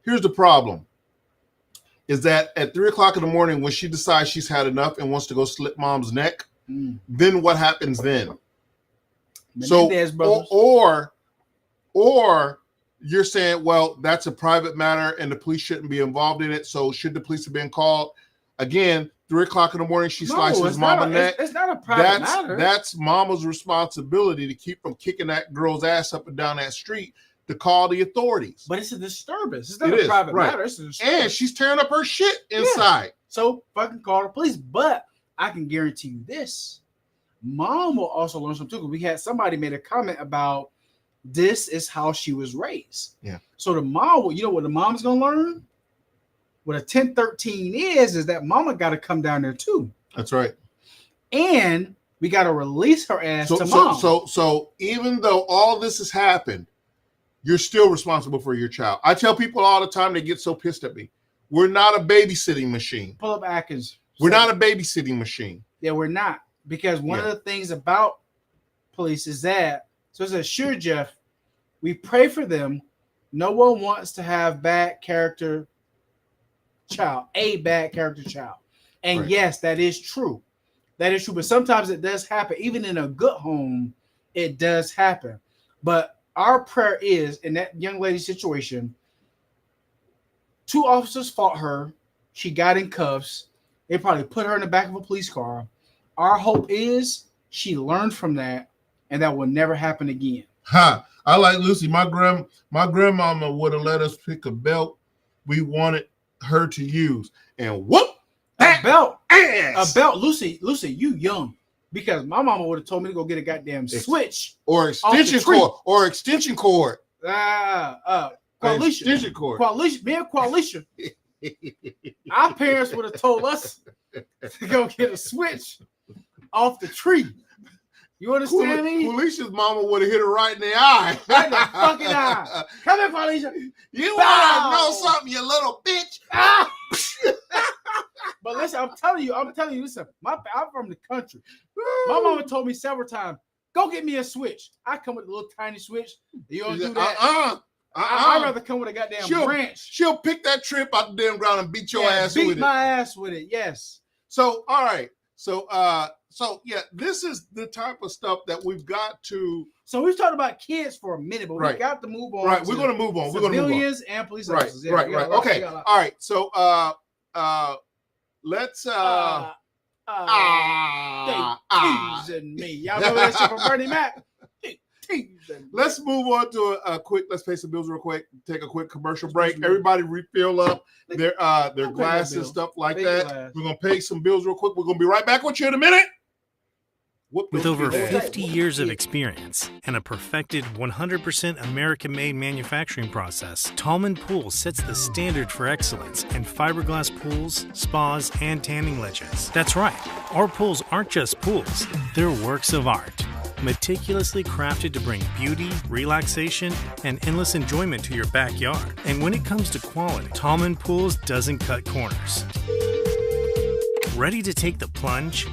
Here's the problem. Is that at 3:00 in the morning when she decides she's had enough and wants to go slit mom's neck, then what happens then? So, or you're saying, well, that's a private matter and the police shouldn't be involved in it. So should the police have been called? Again, 3:00 in the morning, she slices mama's neck. It's not a private matter. That's mama's responsibility to keep from kicking that girl's ass up and down that street to call the authorities. But it's a disturbance. It's not a private matter. It's a disturbance. And she's tearing up her shit inside. Yeah. So fucking call the police. But I can guarantee you this. Mom will also learn something too. Because we had somebody made a comment about this is how she was raised. Yeah. So the mom will, what the mom's gonna learn? What a 1013 is that mama got to come down there too. That's right. And we got to release her ass to mom. So even though all this has happened, you're still responsible for your child. I tell people all the time, they get so pissed at me. We're not a babysitting machine. Pull up Atkins. We're not a babysitting machine. Yeah, we're not. Because one of the things about police is that, so it says, sure, Jeff, we pray for them. No one wants to have a bad character child. And yes, that is true. That is true. But sometimes it does happen. Even in a good home, it does happen. But our prayer is, in that young lady's situation, 2 officers fought her. She got in cuffs. They probably put her in the back of a police car. Our hope is she learned from that, and that will never happen again. I like Lucy. My grandmama would have let us pick a belt we wanted her to use, and whoop a belt ass. A belt. Lucy, you young, because my mama would have told me to go get a goddamn switch or extension cord. Qualisha. Me and Qualisha. Our parents would have told us to go get a switch off the tree. You understand me? Felicia's mama would have hit her right in the eye. Right in the fucking eye. Come here, Felicia. You want to know something, you little bitch? Ah! But listen, I'm telling you, listen, I'm from the country. My mama told me several times, go get me a switch. I come with a little tiny switch. You don't do that. I'd rather come with a goddamn branch. She'll pick that trip out the damn ground and beat your ass with it. Beat my ass with it, yes. So, all right. So yeah, this is the type of stuff that we've got to. So we've talked about kids for a minute, but we got to move on. Right, we're going to move on. We're going to move on. Civilians and police officers. Yeah, right. Okay. All right. So let's. Teasing me. Y'all remember that shit from Bernie Mac? Let's move on to a quick. Let's pay some bills real quick. Take a quick commercial break. Everybody refill up their glasses, stuff like that. We're gonna pay some bills real quick. We're gonna be right back with you in a minute. With over 50 years of experience and a perfected 100% American-made manufacturing process, Tallman Pool sets the standard for excellence in fiberglass pools, spas, and tanning ledges. That's right, our pools aren't just pools, they're works of art. Meticulously crafted to bring beauty, relaxation, and endless enjoyment to your backyard. And when it comes to quality, Tallman Pools doesn't cut corners. Ready to take the plunge?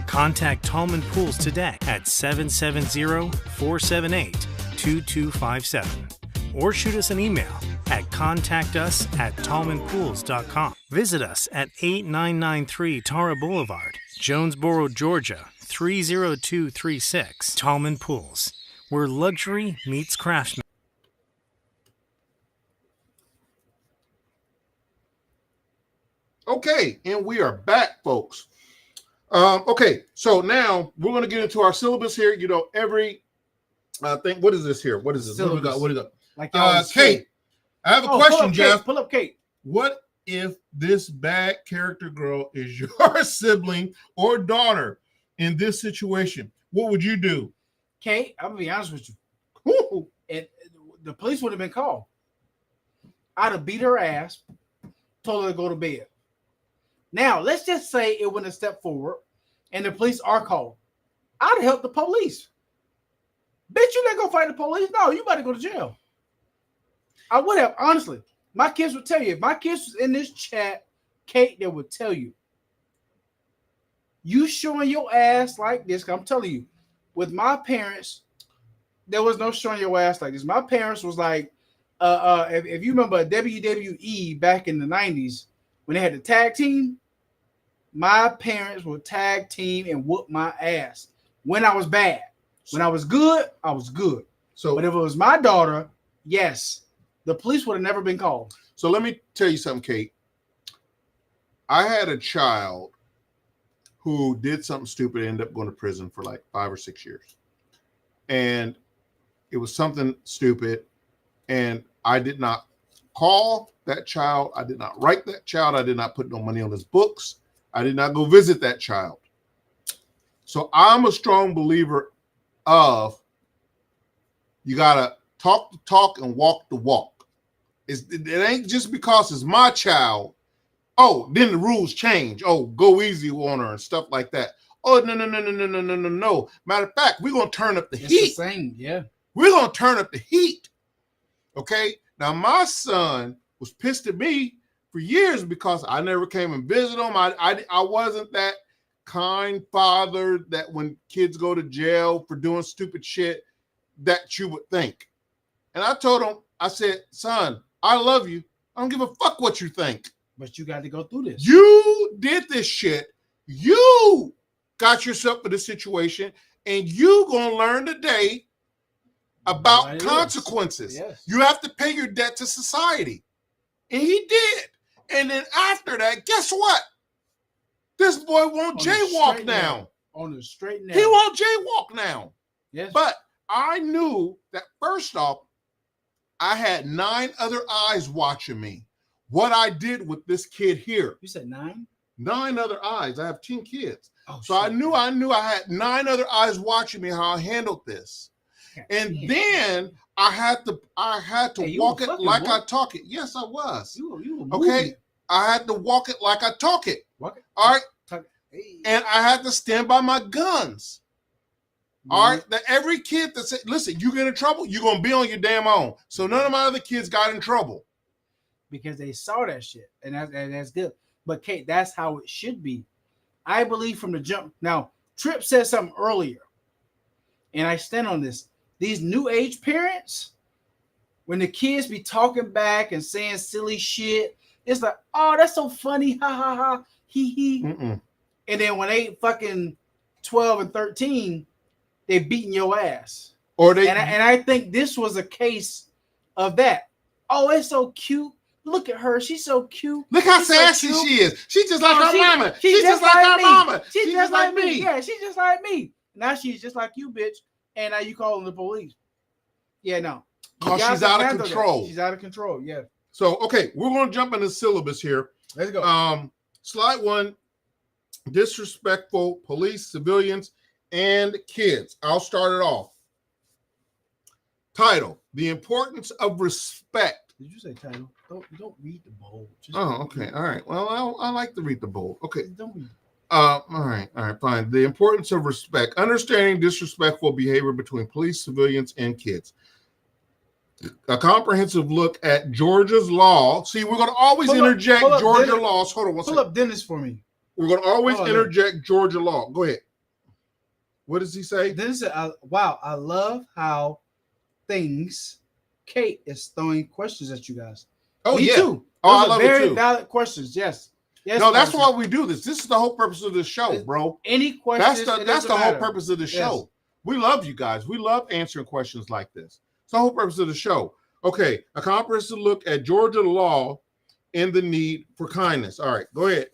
Contact Tallman Pools today at 770-478-2257 or shoot us an email at contactus@tallmanpools.com. Visit us at 8993 Tara Boulevard, Jonesboro, Georgia 30236. Tallman Pools, where luxury meets craftsmanship. Okay, and we are back, folks. Okay, so now we're going to get into our syllabus here. You know, every thing. What is this here? What is this? What do we got? What do we got? Like Kate, I have a question, Jeff. Pull up Kate. What if this bad character girl is your sibling or daughter in this situation? What would you do? Kate, I'm going to be honest with you. And the police would have been called. I'd have beat her ass, told her to go to bed. Now, let's just say it went a step forward and the police are called. I'd help the police. Bitch, you not go fight the police? No, you better go to jail. I would have, honestly. My kids would tell you. If my kids was in this chat, Kate, they would tell you. You showing your ass like this, I'm telling you, with my parents, there was no showing your ass like this. My parents was like, if you remember WWE back in the 90s, when they had the tag team, my parents would tag team and whoop my ass when I was bad. When I was good, I was good. So, but if it was my daughter, yes, the police would have never been called. So let me tell you something, Kate. I had a child who did something stupid and ended up going to prison for like 5 or 6 years. And it was something stupid. And I did not call that child. I did not write that child. I did not put no money on his books. I did not go visit that child. So I'm a strong believer of you got to talk the talk and walk the walk. It ain't just because it's my child. Oh, then the rules change. Oh, go easy on her and stuff like that. Oh, no. Matter of fact, we're going to turn up the heat. It's the same, yeah. We're going to turn up the heat. Okay? Now, my son was pissed at me for years because I never came and visited him. I wasn't that kind father that when kids go to jail for doing stupid shit that you would think. And I told him, I said, son, I love you. I don't give a fuck what you think. But you got to go through this. You did this shit. You got yourself in this situation, and you gonna learn today about consequences. Yes. You have to pay your debt to society. And he did. And then after that, guess what? This boy won't jaywalk now. On the straight now. He won't jaywalk now. Yes. But I knew that first off, I had 9 other eyes watching me. What I did with this kid here. You said 9? 9 other eyes. I have 10 kids. Oh, so shit. I knew I had 9 other eyes watching me how I handled this. And then I had to walk it like I talk it. Yes, I was. You okay. I had to walk it like I talk it. Walk it. All right. and I had to stand by my guns. All right, that every kid that said, "Listen, you get in trouble, you're gonna be on your damn own." So none of my other kids got in trouble because they saw that shit, and that's good. But Kate, that's how it should be. I believe from the jump. Now, Tripp said something earlier, and I stand on this. These new age parents, when the kids be talking back and saying silly shit, it's like, oh, that's so funny, ha ha ha, hee hee. And then when they fucking 12 and 13, they beating your ass. Or they and I think this was a case of that. Oh, it's so cute. Look at her. She's so cute. Look how sassy she is. She's just like her mama. She's just like her mama. She's just like me. Yeah, she's just like me. Now she's just like you, bitch. And now you calling the police. Yeah, no. Because she's out of control. She's out of control, yeah. So, okay, we're going to jump into syllabus here. Let's go. Slide 1, disrespectful police, civilians, and kids. I'll start it off. Title, the importance of respect. Did you say title? Don't read the bold. Okay. All right. Well, I like to read the bold. Okay. Don't read. All right, fine. The importance of respect. Understanding disrespectful behavior between police, civilians, and kids. A comprehensive look at Georgia's law. See, we're going to always interject Georgia laws. Hold on one second. Pull up Dennis for me. We're going to always interject Georgia law. Go ahead. What does he say? Dennis said, wow, I love how Kate is throwing questions at you guys. Oh, Me yeah. too. I love it too. Very valid questions. Yes. No, that's why we do this. This is the whole purpose of the show, bro. Any questions? That's the whole purpose of the show. We love you guys. We love answering questions like this. It's the whole purpose of the show. Okay, a comprehensive look at Georgia law and the need for kindness. All right, go ahead.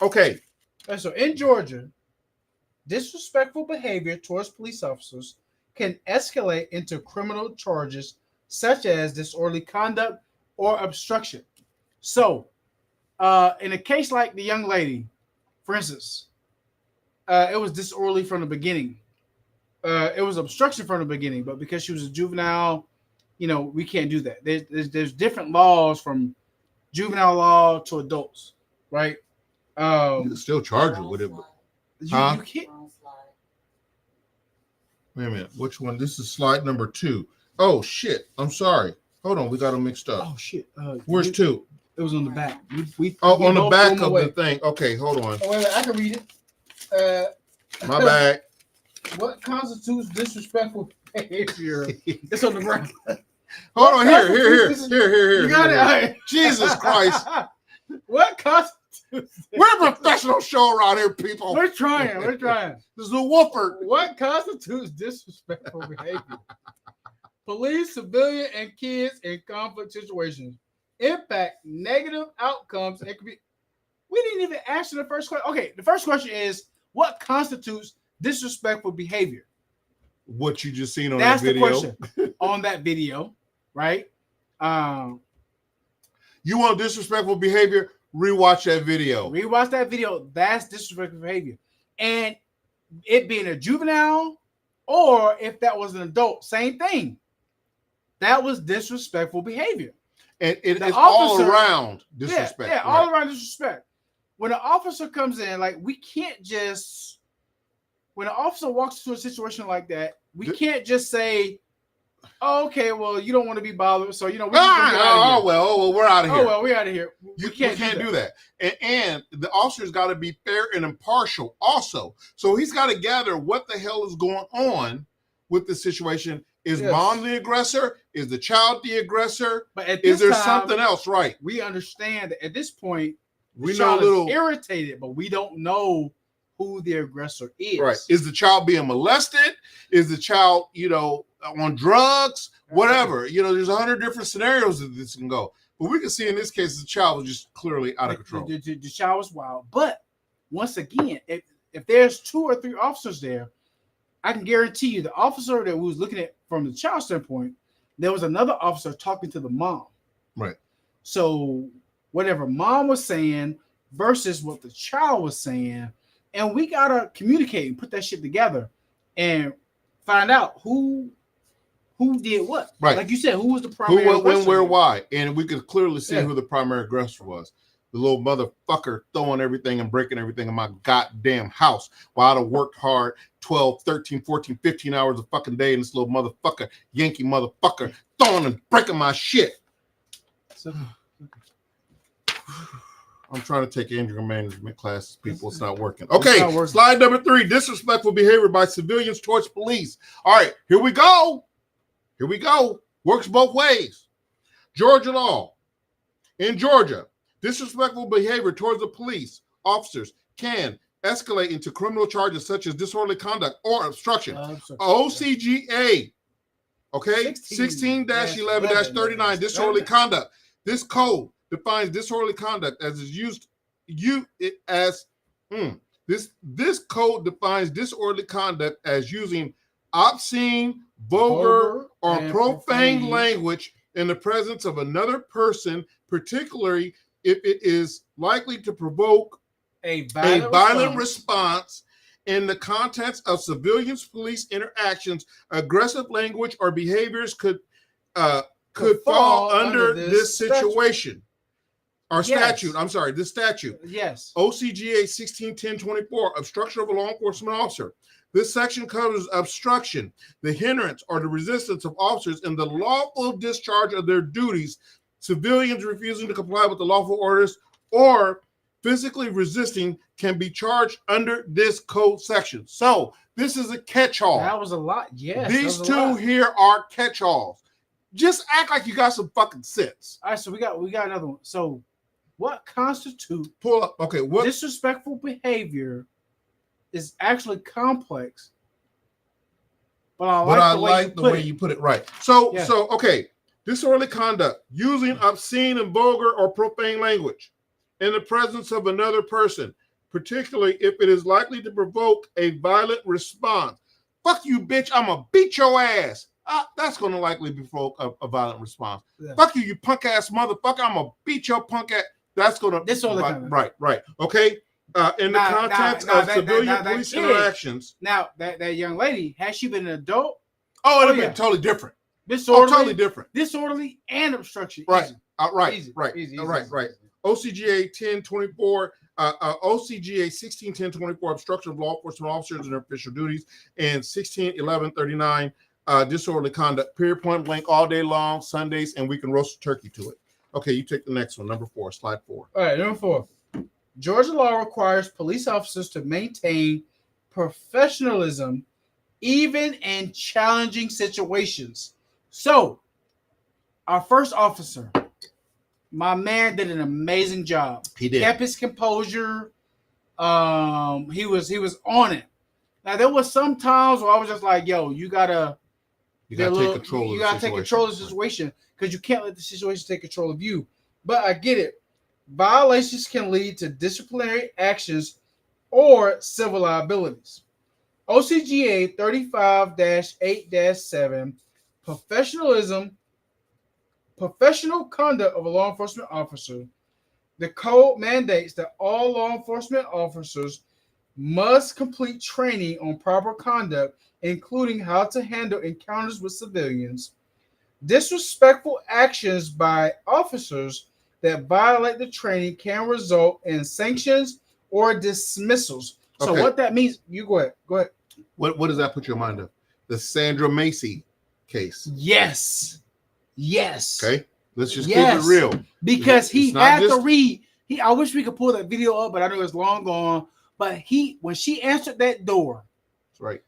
Okay. So in Georgia, disrespectful behavior towards police officers can escalate into criminal charges such as disorderly conduct or obstruction. So, in a case like the young lady, for instance, it was disorderly from the beginning. It was obstruction from the beginning, but because she was a juvenile, we can't do that. There's different laws from juvenile law to adults, right? You can still charge her with it. You can't. Wait a minute. Which one? This is slide number 2. Oh, shit. I'm sorry. Hold on. We got them mixed up. Oh, shit. Where's 2? It was on the back. On the back of the thing. Okay, hold on. Oh, wait, I can read it. My bad. What constitutes disrespectful behavior? It's on the ground. Hold on. Here. You got it. All right. Jesus Christ. What constitutes? We're a professional show around here, people. We're trying. This is a whooper. What constitutes disrespectful behavior? Police, civilian, and kids in conflict situations impact negative outcomes. It could be. We didn't even answer the first question. Okay, the first question is what constitutes disrespectful behavior? What you just seen on that video. That's the question. On that video, right? You want disrespectful behavior? Rewatch that video. That's disrespectful behavior. And it being a juvenile or if that was an adult, same thing. That was disrespectful behavior. And it's all around disrespect. Yeah, all around disrespect. When an officer comes in, like we can't just, when an officer walks into a situation like that, we can't just say, oh, okay, well, you don't want to be bothered, so we're we're out of here. We're out of here. We can't do that. And the officer's got to be fair and impartial also. So he's got to gather what the hell is going on with the situation. Is mom the aggressor? Is the child the aggressor? But is there something else? Right. We understand that at this point, we know a little irritated, but we don't know who the aggressor is. Right. Is the child being molested? Is the child, on drugs? Whatever. There's 100 different scenarios that this can go. But we can see in this case, the child was just clearly out of control. The child was wild. But once again, if there's 2 or 3 officers there, I can guarantee you the officer that was looking at from the child standpoint, there was another officer talking to the mom. Right. So whatever mom was saying versus what the child was saying, and we gotta communicate and put that shit together and find out who did what. Right. Like you said, who was the primary aggressor? When, where, aggressor? why. And we could clearly see who the primary aggressor was. the little motherfucker throwing everything and breaking everything in my goddamn house while I'd have worked hard 12, 13, 14, 15 hours a fucking day, and this little motherfucker, Yankee motherfucker, throwing and breaking my shit. I'm trying to take anger management classes, people. It's not working. Okay, slide number 3, disrespectful behavior by civilians towards police. All right, here we go. Here we go. Works both ways. Georgia law. In Georgia, disrespectful behavior towards the police officers can escalate into criminal charges such as disorderly conduct or obstruction. OCGA, okay, 16-11-39, disorderly conduct. This code defines disorderly conduct as is used. This code defines disorderly conduct as using obscene, vulgar, or profane language in the presence of another person, particularly if it is likely to provoke a violent response in the context of civilians police interactions. Aggressive language or behaviors could fall under this situation. Or statute. I'm sorry, this statute. Yes. OCGA 16-10-24, obstruction of a law enforcement officer. This section covers obstruction, the hindrance or the resistance of officers in the lawful discharge of their duties, civilians refusing to comply with the lawful orders, or physically resisting can be charged under this code section. So this is a catch-all. That was a lot. Yes. These two here are catch-alls. Just act like you got some fucking sense. All right, so we got another one. So what constitutes what disrespectful behavior is actually complex, but I like the way you put it right. So okay, disorderly conduct, using obscene and vulgar or profane language in the presence of another person, particularly if it is likely to provoke a violent response. Fuck you, bitch! I'm gonna beat your ass. That's gonna likely provoke a violent response. Yeah. Fuck you, you punk ass motherfucker! I'm gonna beat your punk ass. That's gonna right. Okay. In the context of civilian police interactions. Now, that young lady, has she been an adult? Oh, it'd been totally different. Totally different. Disorderly and obstruction. Right. Right. OCGA 10-24, OCGA 16-10-24, obstruction of law enforcement officers in their official duties, and 16-11-39, disorderly conduct. Period, point blank, all day long, Sundays, and we can roast a turkey to it. Okay, you take the next one, number 4, slide 4. All right, number 4. Georgia law requires police officers to maintain professionalism even in challenging situations. So, our first officer, my man, did an amazing job. He did. Kept his composure. He was on it. Now, there was some times where I was just like, yo, you gotta take control of the situation because you can't let the situation take control of you. But I get it. Violations can lead to disciplinary actions or civil liabilities. OCGA 35-8-7, professional conduct of a law enforcement officer. The code mandates that all law enforcement officers must complete training on proper conduct, including how to handle encounters with civilians. Disrespectful actions by officers that violate the training can result in sanctions or dismissals. So what that means, you go ahead. What does that put your mind of? The Sandra Macy case. Yes. Okay. Let's just keep it real. Because he had to read. I wish we could pull that video up, but I know it's long gone. But when she answered that door, that's right.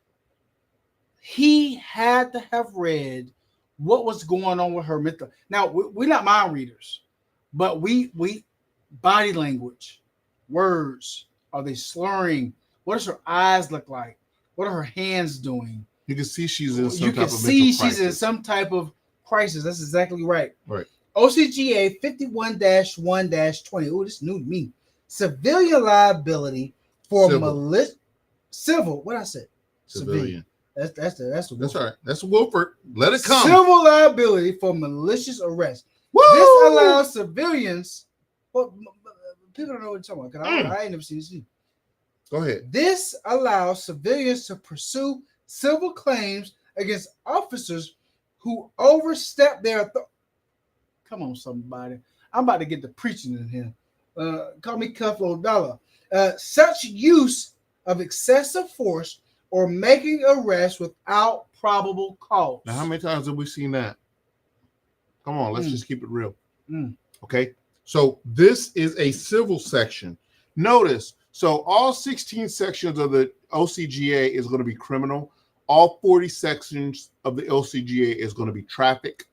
He had to have read what was going on with her mental. Now, we're not mind readers, but we body language, words. Are they slurring? What does her eyes look like? What are her hands doing? You can see she's in some type of crisis. That's exactly right. Right. OCGA 51-1-20. Oh, this is new to me. Civilian liability for civil. What I said? Civilian. That's all right. That's Wolford. Let it come. Civil liability for malicious arrest. Woo! This allows civilians. Well, people don't know what you're talking about because I ain't never seen this. Go ahead. This allows civilians to pursue civil claims against officers who overstep their authority. Come on, somebody. I'm about to get the preaching in here. Call me Cufflo Dollar. Such use of excessive force or making arrests without probable cause. Now, how many times have we seen that? Come on, let's just keep it real. Okay, so this is a civil section. Notice, so all 16 sections of the OCGA is going to be criminal. All 40 sections of the OCGA is going to be traffic.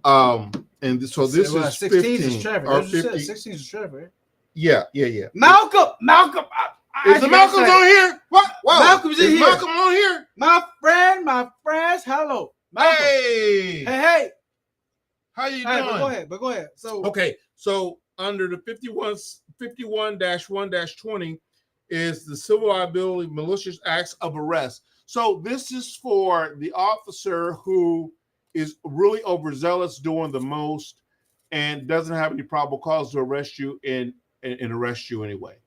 And so this is 16 15 is traffic. or 50. 16 is traffic. Yeah. Malcolm. Is the Malcolm's on here? What? Whoa. Malcolm's in is here. Malcolm on here? My friends. Hello. Malcolm. Hey. How you Hey, doing? but go ahead. So Okay, so under the 51-1-20 is the civil liability malicious acts of arrest. So this is for the officer who is really overzealous, doing the most, and doesn't have any probable cause to arrest you and arrest you anyway.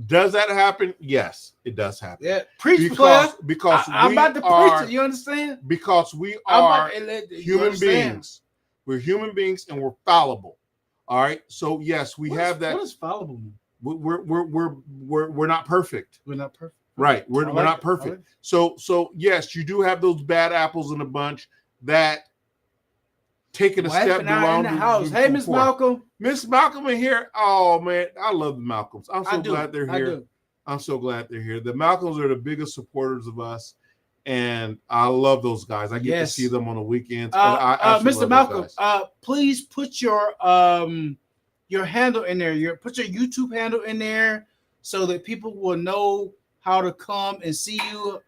Does that happen? Yes, it does happen. Yeah, preach because I'm about to preach it. You understand? Because we are human beings. We're human beings and we're fallible. All right. So yes, we have that. What is fallible? We're not perfect. We're not perfect. Right. We're not perfect. So yes, you do have those bad apples in the bunch that taking a step beyond in the house. Hey, Miss Malcolm. Miss Malcolm in here. Oh man, I love the Malcolms. I'm so glad they're here. I'm so glad they're here. The Malcolms are the biggest supporters of us. And I love those guys. I get to see them on the weekends. Mr. Malcolm, please put your handle in there. Put your YouTube handle in there so that people will know how to come and see you.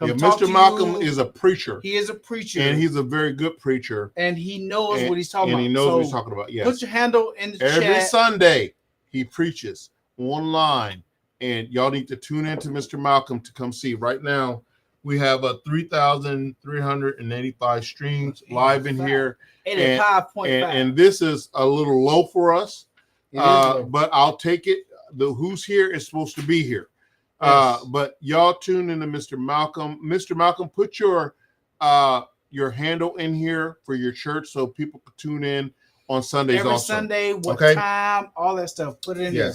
Mr. Malcolm is a preacher. He is a preacher, and he's a very good preacher. And he knows what he's talking about. And he knows what he's talking about. Yes. Put your handle in the chat. Every Sunday he preaches online, and y'all need to tune in to Mr. Malcolm to come see. Right now, we have 3,385 streams live in here. 85.5. And this is a little low for us, but I'll take it. The who's here is supposed to be here. Yes. But y'all tune into Mr. Malcolm. Mr. Malcolm, put your handle in here for your church so people can tune in on Sundays. Every also. Sunday, what time, all that stuff. Put it in there.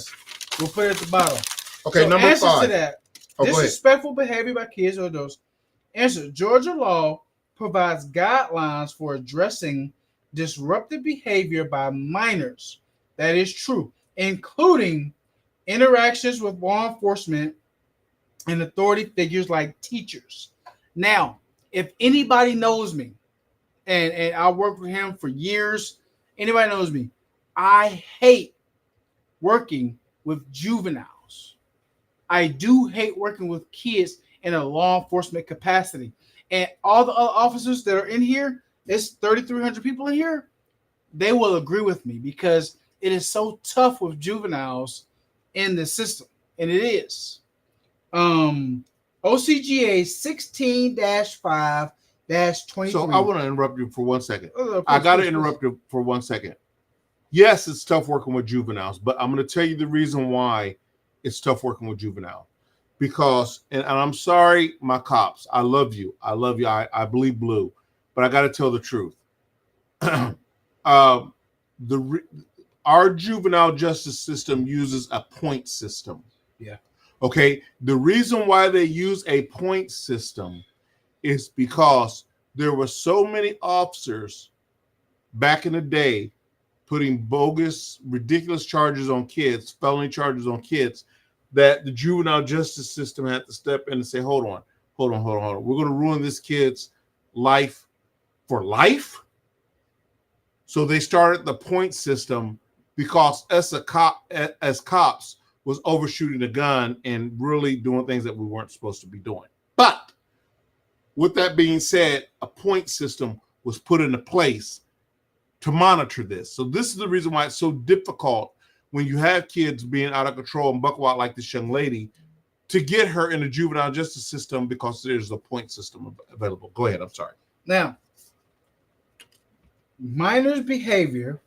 We'll put it at the bottom. Okay, so number 5. To that. Disrespectful behavior by kids or adults. Answer: Georgia law provides guidelines for addressing disruptive behavior by minors. That is true, including interactions with law enforcement and authority figures like teachers. Now, if anybody knows me, and I worked with him for years, anybody knows me, I hate working with juveniles. I do hate working with kids in a law enforcement capacity. And all the other officers that are in here, it's 3,300 people in here, they will agree with me because it is so tough with juveniles in the system. And it is. OCGA 16-5-23. So I want to interrupt you for 1 second. I got to interrupt you for 1 second. Yes, it's tough working with juveniles, but I'm going to tell you the reason why it's tough working with juveniles. Because, and I'm sorry, my cops, I love you. I bleed blue, but I got to tell the truth. Our juvenile justice system uses a point system. Yeah. Okay. The reason why they use a point system is because there were so many officers back in the day putting bogus, ridiculous charges on kids, felony charges on kids, that the juvenile justice system had to step in and say, hold on. We're going to ruin this kid's life for life. So they started the point system because as cops was overshooting the gun and really doing things that we weren't supposed to be doing. But with that being said, a point system was put into place to monitor this. So this is the reason why it's so difficult when you have kids being out of control and buckle out like this young lady, to get her in the juvenile justice system because there's a point system available. Go ahead. I'm sorry. Now, minors' behavior.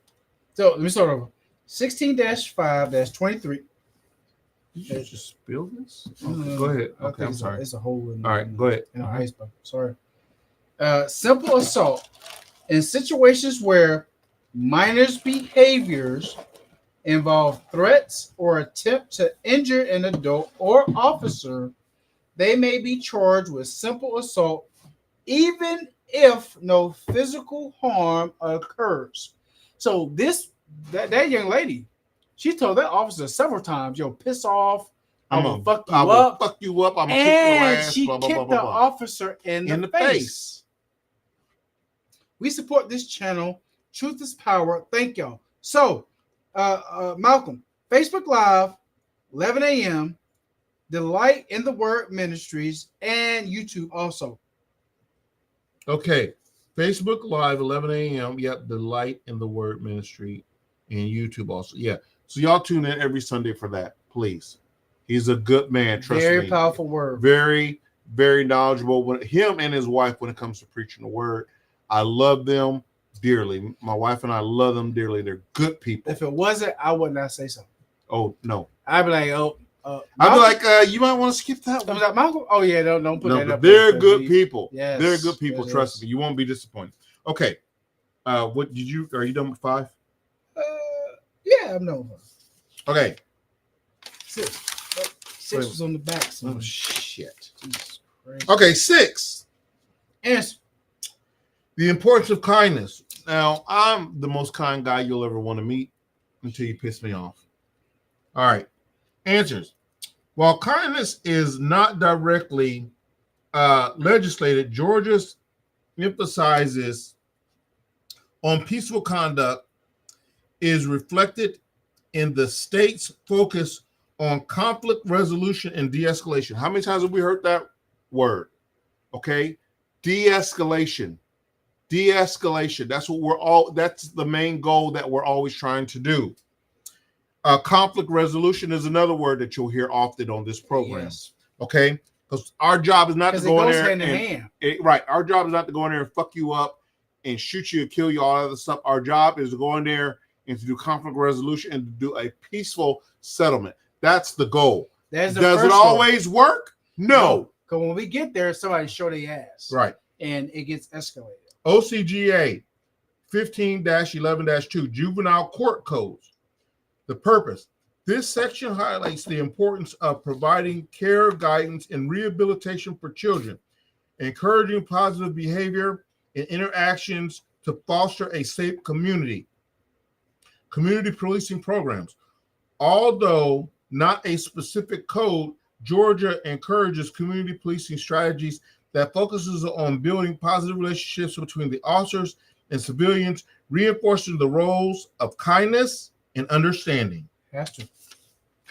So let me start over. 16-5-23. Did you just spill this? Okay, go ahead. Okay, I'm sorry. It's a hole in. All right, go ahead. In our iceberg. Sorry. Simple assault in situations where minors' behaviors involve threats or attempt to injure an adult or officer, they may be charged with simple assault even if no physical harm occurs. So that young lady, she told that officer several times, "Yo, piss off. I'm gonna fuck you up. Fuck you up. I'm gonna kick your And ass." she Blah, blah, kicked blah, blah, the blah. officer in the face. We support this channel. Truth is power. Thank y'all. So, Malcolm, Facebook Live, 11 a.m., Delight in the Word Ministries, and YouTube also. Okay. Facebook Live, 11 a.m. Yep, Delight in the Word Ministry, and YouTube also. Yeah. So y'all tune in every Sunday for that, please. He's a good man. Trust me. Very powerful word. Very, very knowledgeable. When him and his wife, when it comes to preaching the word, I love them dearly. My wife and I love them dearly. They're good people. If it wasn't, I would not say so. Oh no. I'd be like, I'd be like, you might want to skip that one. Like, Malcolm? Oh yeah, don't put that up. They're good people. Yes, they're good people. yes, Trust me, you won't be disappointed. Okay. What did you? Are you done with 5? Yeah, I'm done. Okay. 6. 6 was on the back. So. Oh shit. Jesus Christ. Okay, 6. Answer. The importance of kindness. Now, I'm the most kind guy you'll ever want to meet until you piss me off. All right. Answers. While kindness is not directly legislated, Georgia emphasizes on peaceful conduct is reflected in the state's focus on conflict resolution and de-escalation. How many times have we heard that word? Okay. De-escalation. De-escalation. That's the main goal that we're always trying to do. Conflict resolution is another word that you'll hear often on this program. Yes. Okay. Because our job is not to go in there hand in hand. Right. Our job is not to go in there and fuck you up and shoot you and kill you, all other stuff. Our job is to go in there and to do conflict resolution and to do a peaceful settlement. That's the goal. Does it always work? No. Because when we get there, somebody show their ass. Right. And it gets escalated. OCGA 15-11-2, Juvenile Court Codes. The purpose. This section highlights the importance of providing care, guidance, and rehabilitation for children, encouraging positive behavior and interactions to foster a safe community. Community policing programs. Although not a specific code, Georgia encourages community policing strategies that focuses on building positive relationships between the officers and civilians, reinforcing the roles of kindness and understanding. Has to.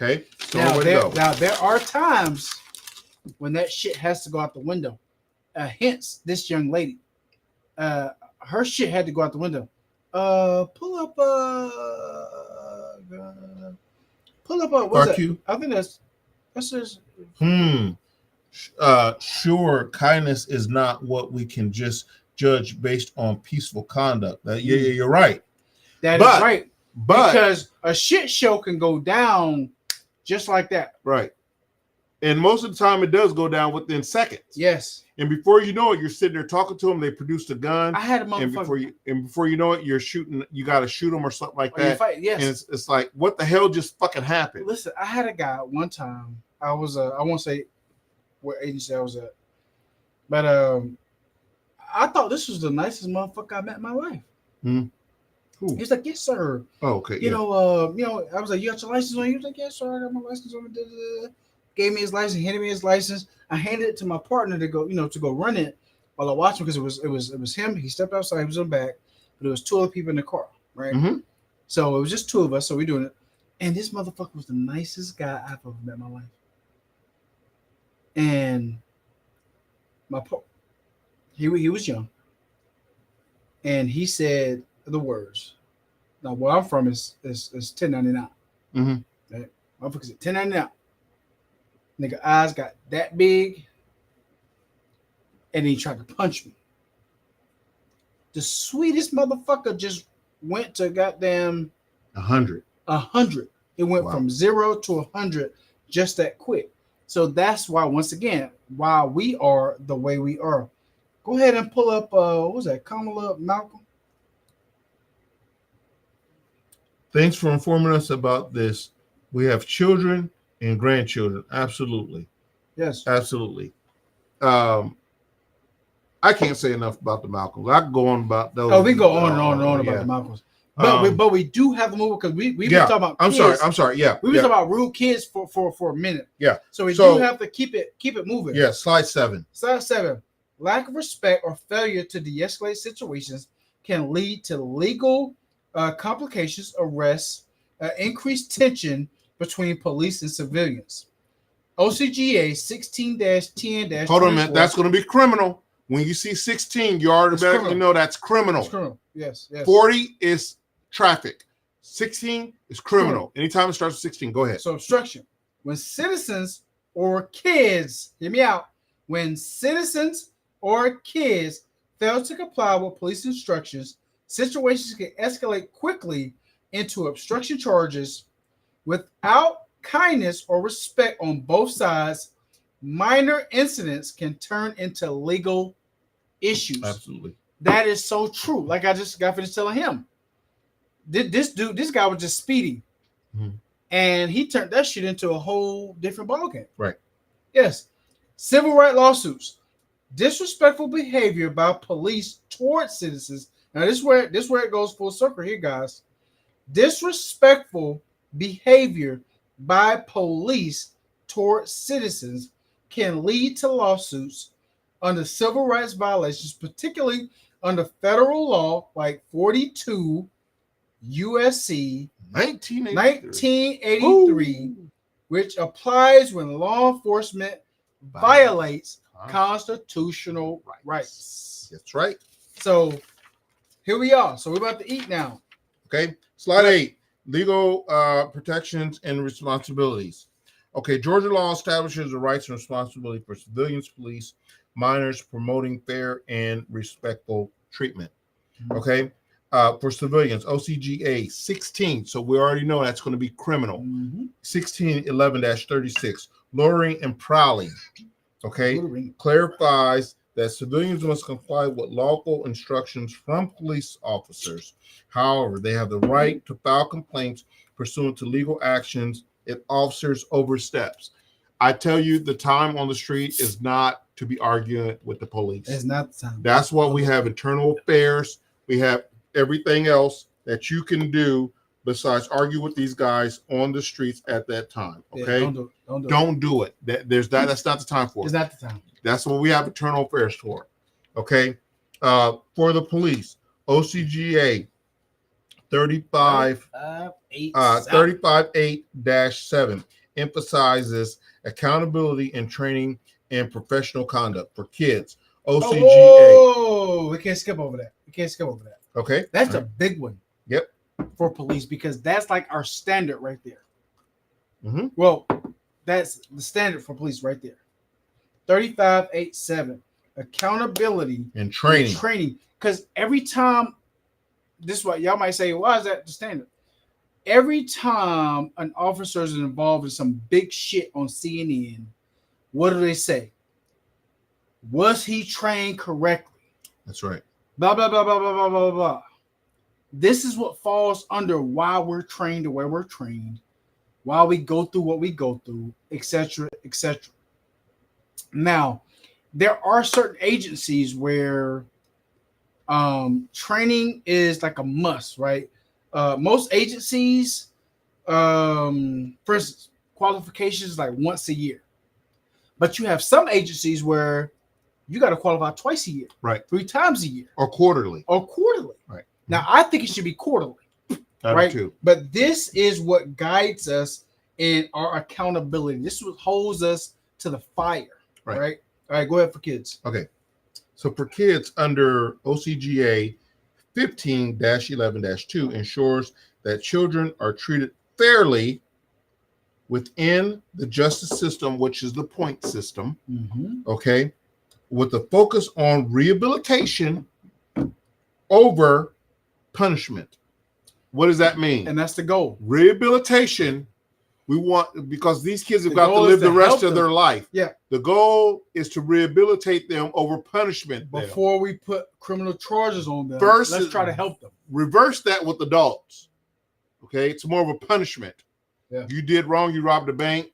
Okay. So now there are times when that shit has to go out the window. Hence, this young lady, her shit had to go out the window. Pull up what's that? I think that's just. Sure, kindness is not what we can just judge based on peaceful conduct. Yeah, you're right. That is right. But because a shit show can go down just like that. Right. And most of the time it does go down within seconds. Yes. And before you know it, you're sitting there talking to them. They produced a gun. I had a motherfucker. And before you know it, you're shooting. You got to shoot them or something like that. Yes. And it's like, what the hell just fucking happened? Listen, I had a guy one time. I won't say what agency I was at, but I thought this was the nicest motherfucker I met in my life. Hmm. Who? He's like, yes, sir. Oh, okay. You know, I was like, you got your license on? He was like, yes, sir, I got my license on. Gave me his license, handed me his license. I handed it to my partner to go run it while I watched him because it was him. He stepped outside, he was on the back, but it was 2 other people in the car, right? Mm-hmm. So it was just 2 of us, so we're doing it. And this motherfucker was the nicest guy I've ever met in my life. And he was young, and he said the words. Now, where I'm from is 1099. Mm-hmm. Right? Motherfucker said 1099. Nigga eyes got that big, and he tried to punch me. The sweetest motherfucker just went to goddamn 100. 100. It went from 0 to 100 just that quick. So that's why, once again, why we are the way we are. Go ahead and pull up, what was that, Kamala Malcolm? Thanks for informing us about this. We have children and grandchildren. Absolutely. Yes. Absolutely. I can't say enough about the Malcolms. I can go on about those. Oh, we go on and on and on about the Malcolms. But we do have the movie because we've been talking about kids. I'm sorry. Yeah. We've been talking about rude kids for a minute. Yeah. So we do have to keep it moving. Yeah, slide 7. Slide 7. Lack of respect or failure to de-escalate situations can lead to legal complications, arrests, increased tension between police and civilians. OCGA 16-10-. Hold on a minute. That's going to be criminal. When you see 16, you automatically know that's criminal. It's criminal. Yes. 40 is traffic. 16 is criminal. Anytime it starts with 16, go ahead. So obstruction. When citizens or kids, hear me out. When citizens or kids fail to comply with police instructions, situations can escalate quickly into obstruction charges. Without kindness or respect on both sides, minor incidents can turn into legal issues. Absolutely. That is so true. Like I just got finished telling him. This guy was just speeding. Mm-hmm. And he turned that shit into a whole different ballgame. Right. Yes. Civil rights lawsuits. Disrespectful behavior by police towards citizens. Now this is where it goes full circle here, guys. Disrespectful behavior by police towards citizens can lead to lawsuits under civil rights violations, particularly under federal law like 42 USC 1983, which applies when law enforcement violates constitutional rights. That's right. So here we are. So we're about to eat now. Okay. Slide 8. Legal protections and responsibilities. Okay. Georgia law establishes the rights and responsibility for civilians, police, minors, promoting fair and respectful treatment. Okay. For civilians, OCGA 16. So we already know that's going to be criminal. 1611-36. Luring and prowling. Okay. Clarifies that civilians must comply with lawful instructions from police officers. However, they have the right to file complaints pursuant to legal actions if officers oversteps. I tell you, the time on the street is not to be arguing with the police. It's not the time. That's why we have internal affairs. We have everything else that you can do besides argue with these guys on the streets at that time. Okay. Yeah, don't do it. That's not the time for it. It's not the time. That's what we have internal affairs for. Okay. For the police, OCGA 35.8-7 emphasizes accountability and training and professional conduct for kids. OCGA. Oh, we can't skip over that. Okay. That's a big one. Yep. For police, because that's like our standard right there. Mm-hmm. Well, that's the standard for police right there. 35.8-7. Accountability and training. Because every time, this is what y'all might say, why is that the standard? Every time an officer is involved in some big shit on CNN, what do they say? Was he trained correctly? That's right. Blah, blah, blah, blah, blah, blah, blah, blah. This is what falls under why we're trained the way we're trained, why we go through what we go through, etc., etc. Now, there are certain agencies where training is like a must, right? Most agencies, for instance, qualifications like once a year. But you have some agencies where you got to qualify twice a year, right? 3 times a year, or quarterly, right? Now, I think it should be quarterly, right? Too. But this is what guides us in our accountability. This is what holds us to the fire, right? All right, go ahead for kids. Okay, so for kids under OCGA 15-11-2 ensures that children are treated fairly within the justice system, which is the point system. Okay, with a focus on rehabilitation over punishment. What does that mean? And that's the goal. Rehabilitation. We want, because these kids have got to live the rest of their life. Yeah. The goal is to rehabilitate them over punishment. Before we put criminal charges on them, first, let's try to help them. Reverse that with adults. Okay, it's more of a punishment. Yeah. You did wrong, you robbed a bank,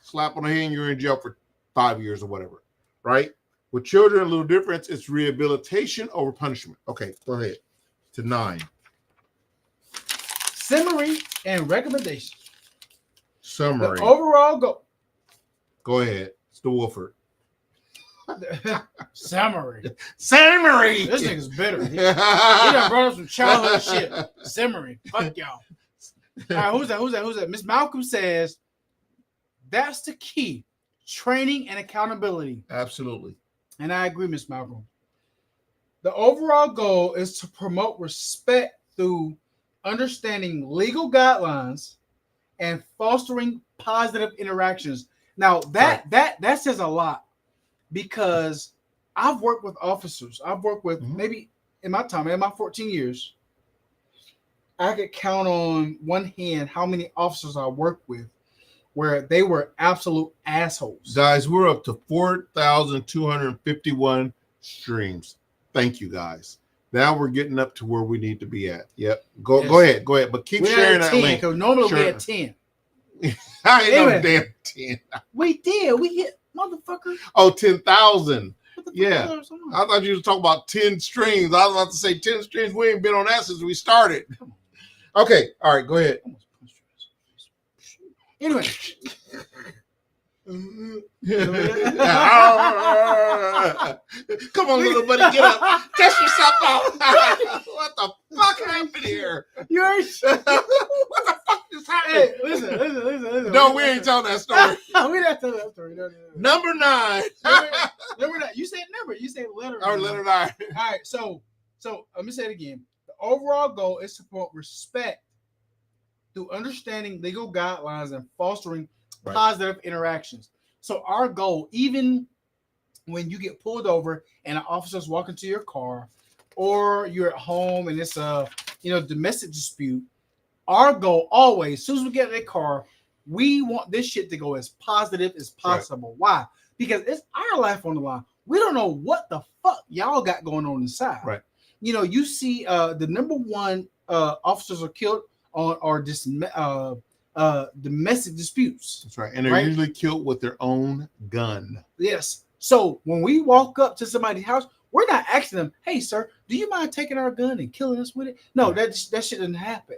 slap on the hand, you're in jail for 5 years or whatever, right? With children, a little difference. It's rehabilitation over punishment. Okay, go ahead to 9. Summary and recommendations. Summary. The overall goal. Go ahead. It's the Wolford. Summary. Summary. This nigga's bitter. He done brought up some childhood shit. Summary. Fuck y'all. All right, who's that? Miss Malcolm says that's the key. Training and accountability. Absolutely. And I agree, Miss Malcolm. The overall goal is to promote respect through understanding legal guidelines and fostering positive interactions. Now that says a lot, because I've worked with officers. I've worked with maybe in my 14 years, I could count on one hand how many officers I worked with where they were absolute assholes. Guys, we're up to 4,251 streams. Thank you, guys. Now we're getting up to where we need to be at. Yep. Go ahead. But keep sharing that link. Because normally we had 10. I ain't no damn 10. We did. We hit motherfucker. Oh, 10,000. Yeah. I thought you were talking about 10 streams. I was about to say 10 streams. We ain't been on that since we started. Okay. All right. Go ahead. Anyway. Come on, little buddy, get up. Test yourself out. What the fuck happened here? You heard? What the fuck just happened? Hey, listen. No, we ain't telling that story. We not telling that story. No. Number 9. Number 9. You said number. You said letter. Or letter 9. All right. So let me say it again. The overall goal is to promote respect through understanding legal guidelines and fostering positive interactions. So our goal, even when you get pulled over and an officer's walking to your car, or you're at home and it's a domestic dispute, our goal always, as soon as we get in that car, we want this shit to go as positive as possible. Why? Because it's our life on the line. We don't know what the fuck y'all got going on inside. Right. You see the number one officers are killed on are this domestic disputes. That's right. And they're usually killed with their own gun. Yes. So when we walk up to somebody's house, we're not asking them, hey, sir, do you mind taking our gun and killing us with it? No, that shit doesn't happen.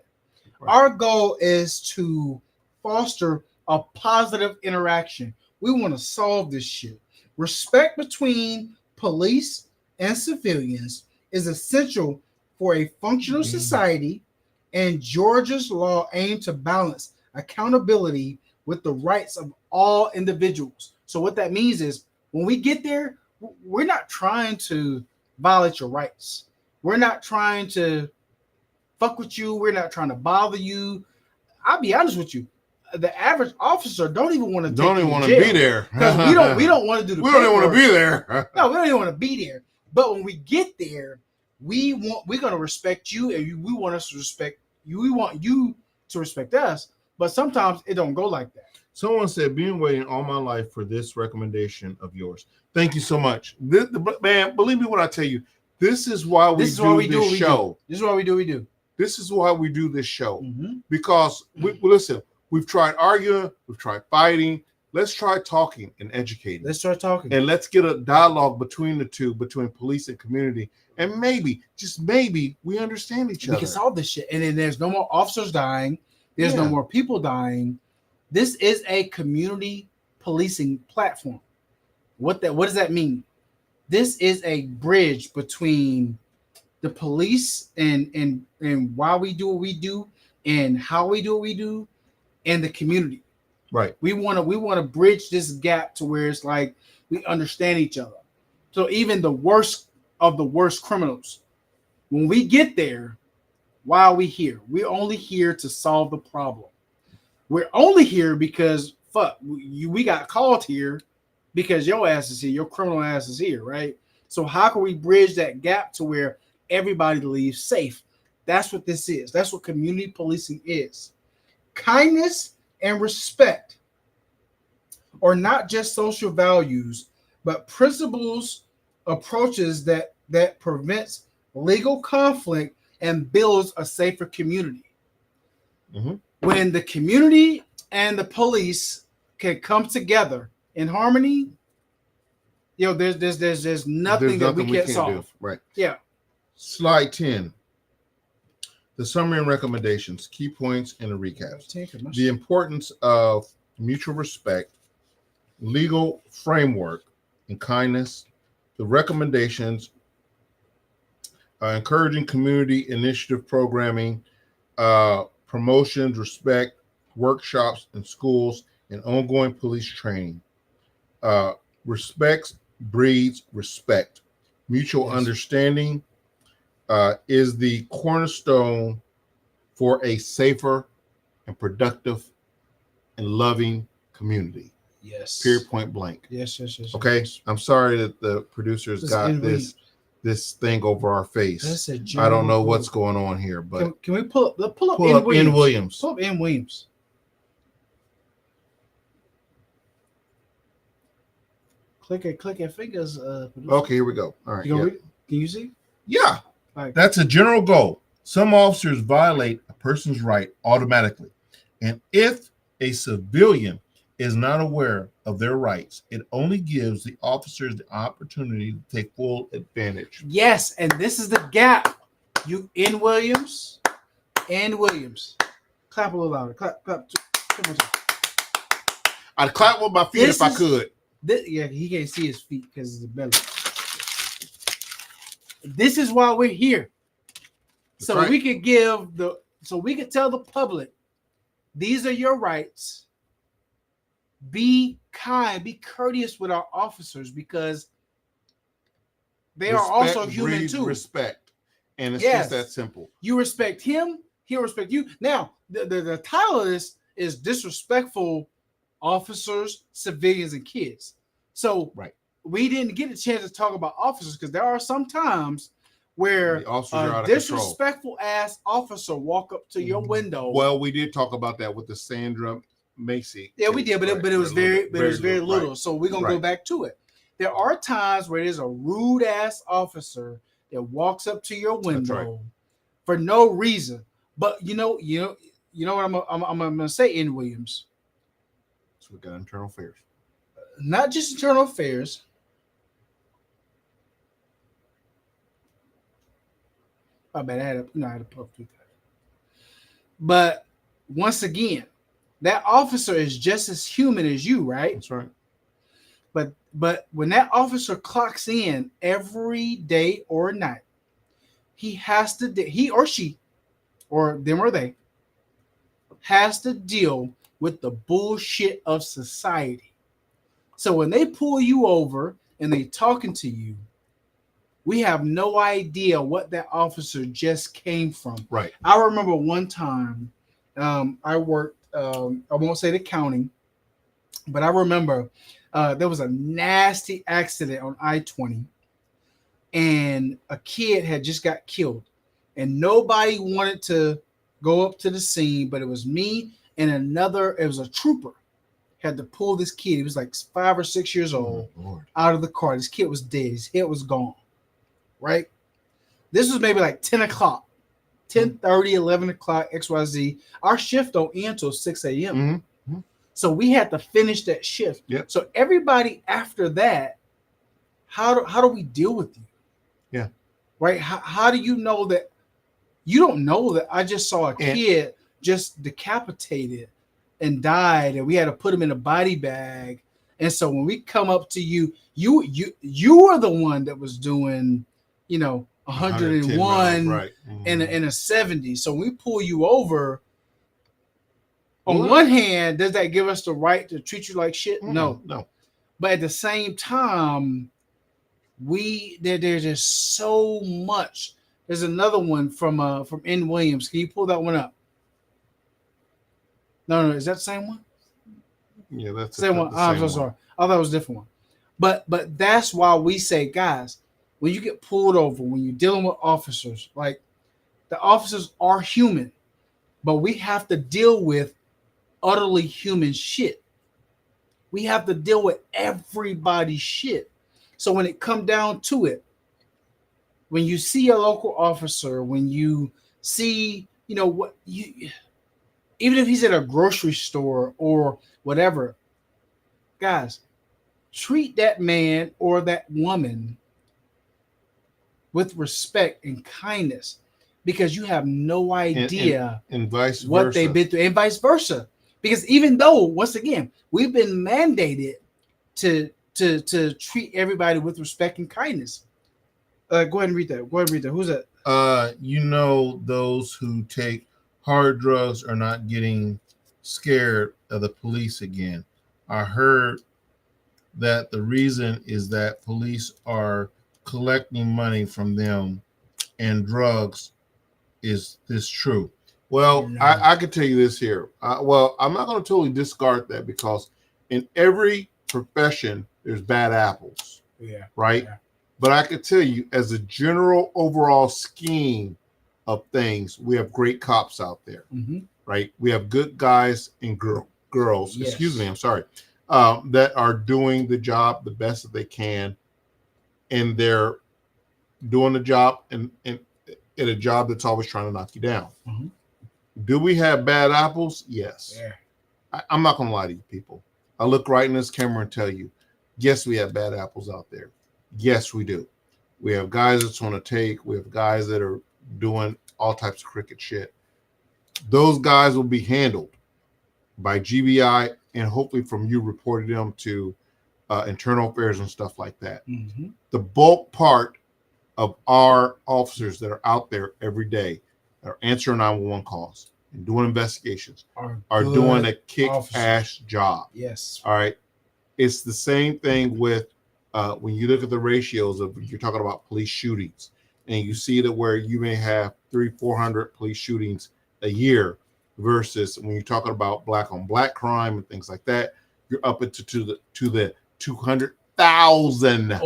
Right. Our goal is to foster a positive interaction. We want to solve this shit. Respect between police and civilians is essential for a functional society, and Georgia's law aims to balance accountability with the rights of all individuals. So what that means is when we get there, we're not trying to violate your rights. We're not trying to fuck with you. We're not trying to bother you. I'll be honest with you. The average officer don't even want to be there because we don't want to do the. We don't even want to be there. No, we don't even want to be there. But when we get there, we're gonna respect you, and we want us to respect you. We want you to respect us. But sometimes it don't go like that. Someone said, "Been waiting all my life for this recommendation of yours." Thank you so much, man. Believe me when I tell you, this is why we do this show. This is why we do. This is why we do this show because listen. We've tried arguing, we've tried fighting. Let's try talking and educating. Let's try talking. And let's get a dialogue between the two, between police and community. And maybe, just maybe, we understand each other. We can solve this shit. And then there's no more officers dying. There's no more people dying. This is a community policing platform. What does that mean? This is a bridge between the police and why we do what we do and how we do what we do, and the community. Right. We want to bridge this gap to where it's like we understand each other. So even the worst of the worst criminals, when we get there, why are we here? We're only here to solve the problem. We're only here because we got called here because your ass is here, your criminal ass is here, right? So how can we bridge that gap to where everybody leaves safe? That's what this is. That's what community policing is. Kindness and respect are not just social values, but principles, approaches that prevents legal conflict and builds a safer community. When the community and the police can come together in harmony, there's nothing that we can't solve. Do. Right. Yeah. Slide 10. The summary and recommendations, key points, and the recaps. The importance of mutual respect, legal framework, and kindness. The recommendations, encouraging community initiative programming, promotions, respect, workshops in schools, and ongoing police training. Respect breeds respect. Mutual understanding is the cornerstone for a safer and productive and loving community. Yes. Period, point blank. Yes. Okay. Yes. I'm sorry that the producers got this thing over our face. I don't know what's going on here, but can we pull up N. Williams? Pull up N. Williams. Click it, fingers. Okay, here we go. All right. Can you see? Yeah. Right. That's a general goal. Some officers violate a person's right automatically. And if a civilian is not aware of their rights, it only gives the officers the opportunity to take full advantage. Yes, and this is the gap. You N. Williams. Clap a little louder. Clap. Two more times. I'd clap with my feet if I could. He can't see his feet because it's a belly. This is why we're here. So we could we could tell the public, these are your rights. Be kind, be courteous with our officers because they are also human too. Respect. And it's just that simple. You respect him, he'll respect you. Now, the title of this is disrespectful officers, civilians, and kids. So we didn't get a chance to talk about officers because there are some times where a disrespectful ass officer walk up to your window. Well, we did talk about that with the Sandra Macy. Yeah, we did, but it was very little. Right. So we're gonna go back to it. There are times where there's a rude ass officer that walks up to your window for no reason. But you know what I'm gonna say in Williams. So we got internal affairs. Not just internal affairs. I bet I had to puff through that. But once again, that officer is just as human as you, right? That's right. But when that officer clocks in every day or night, he or she, or them or they, has to deal with the bullshit of society. So when they pull you over and they talking to you, we have no idea what that officer just came from. Right. I remember one time I worked, I won't say the county, but I remember there was a nasty accident on I-20 and a kid had just got killed and nobody wanted to go up to the scene, but it was me and it was a trooper had to pull this kid. He was like 5 or 6 years old out of the car. This kid was dead. His head was gone. Right? This was maybe like 10 o'clock, 10:30, 11 o'clock, XYZ. Our shift don't end until 6 a.m. Mm-hmm. So we had to finish that shift. Yep. So everybody after that, how do we deal with you? Yeah. Right? How do you know that? You don't know that I just saw a kid just decapitated and died, and we had to put him in a body bag. And so when we come up to you, you are the one that was doing, 101 right. in a 70. So when we pull you over, on one hand, does that give us the right to treat you like shit? No. But at the same time, there's just so much. There's another one from N. Williams. Can you pull that one up? No, is that the same one? Yeah, that's the same one. I'm so sorry. I thought it was a different one. But that's why we say, guys, when you get pulled over, when you're dealing with officers, like the officers are human, but we have to deal with utterly human shit. We have to deal with everybody's shit. So when it come down to it, when you see a local officer, when you see, even if he's at a grocery store or whatever, guys, treat that man or that woman with respect and kindness, because you have no idea and vice what versa. they've been through, and vice versa. Because even though, once again, we've been mandated to treat everybody with respect and kindness. Go ahead and read that. Who's that? Those who take hard drugs are not getting scared of the police again. I heard that the reason is that police are collecting money from them and drugs. Is this true? Well, no. I can tell you this here. I'm not going to totally discard that, because in every profession there's bad apples. Yeah. Right? Yeah. But I could tell you, as a general overall scheme of things, we have great cops out there. Mm-hmm. Right? We have good guys and girls. Yes. Excuse me. I'm sorry. That are doing the job the best that they can, and they're doing the job and at a job that's always trying to knock you down. Mm-hmm. Do we have bad apples? Yes. Yeah. I'm not going to lie to you people. I look right in this camera and tell you, yes, we have bad apples out there. Yes, we do. We have guys that's on a take. We have guys that are doing all types of crooked shit. Those guys will be handled by GBI, and hopefully from you reporting them to internal affairs and stuff like that. Mm-hmm. The bulk part of our officers that are out there every day, that are answering 911 calls and doing investigations, are doing a kick-ass job. Yes. All right. It's the same thing with when you look at the ratios of, you're talking about police shootings, and you see that where you may have 300-400 police shootings a year, versus when you're talking about black on black crime and things like that, you're up into the 200,000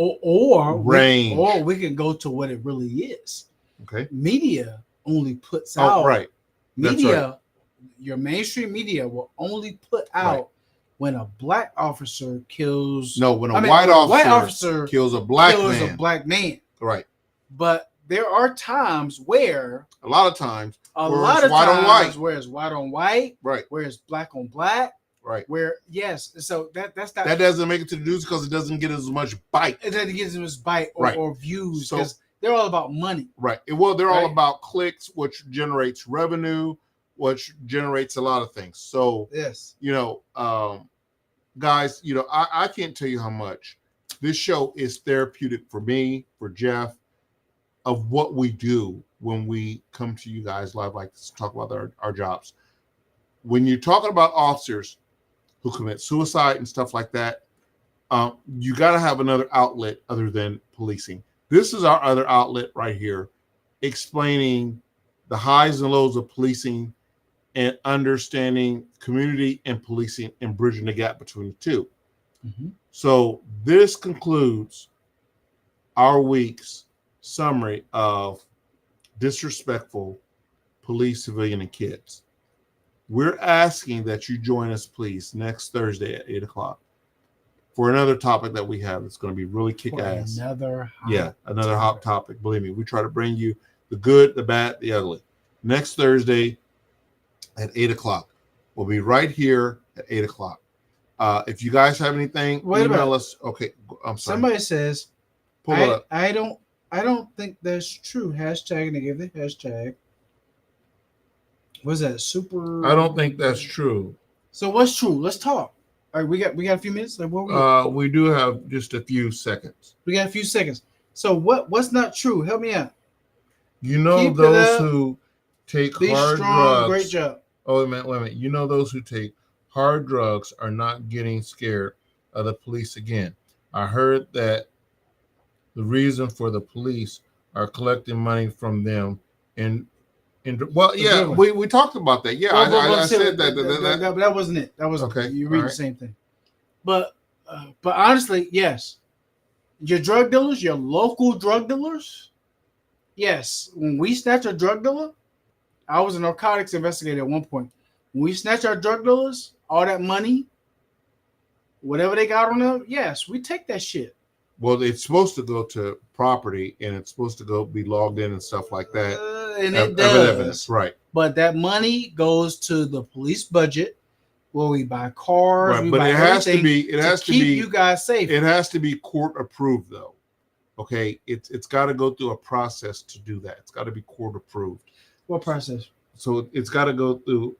range. Or we can go to what it really is. Okay. Media only puts out. Right. Media, right. Your mainstream media will only put out when a black officer kills. No, when a white officer kills a black man. Right. But there are times where a lot of times where it's white on white, right? Where it's black on black, right? Where so that's not, that doesn't make it to the news because it doesn't get as much bite. It doesn't get as much bite or views, because so, they're all about money, right? Well, they're all about clicks, which generates revenue, which generates a lot of things. So yes, guys, I can't tell you how much this show is therapeutic for me, for Jeff, of what we do when we come to you guys live like this to talk about our jobs. When you're talking about officers who commit suicide and stuff like that, you got to have another outlet other than policing. This is our other outlet right here, explaining the highs and lows of policing and understanding community and policing and bridging the gap between the two. Mm-hmm. So this concludes our week's summary of disrespectful police, civilian, and kids. We're asking that you join us, please, next Thursday at 8:00 for another topic that we have. It's going to be really kick-ass. Another hot topic. Believe me, we try to bring you the good, the bad, the ugly. Next Thursday at 8:00. We'll be right here at 8:00. If you guys have anything, email us. Okay, I'm sorry. Somebody says, pull it up. I don't think that's true. Hashtag, and they give the hashtag. What's that? Super. I don't think that's true. So what's true? Let's talk. All right, we got a few minutes. Like what? We do have just a few seconds. We got a few seconds. So what's not true? Help me out. Those who take hard drugs. Great job. Oh, wait a minute. Those who take hard drugs are not getting scared of the police again. I heard that the reason for the police are collecting money from them we talked about that. Yeah, I said that. But that wasn't it. That wasn't okay. You read the same thing. But honestly, yes. Your drug dealers, your local drug dealers, yes. When we snatch a drug dealer, I was a narcotics investigator at one point. When we snatch our drug dealers, all that money, whatever they got on them, yes, we take that shit. Well, it's supposed to go to property, and it's supposed to be logged in and stuff like that. and it does. Evidence, right? But that money goes to the police budget, where we buy cars. Right, we but buy it has to be. It to has to keep be. you guys safe. It has to be court approved, though. Okay, it's got to go through a process to do that. It's got to be court approved. What process? So it's got to go through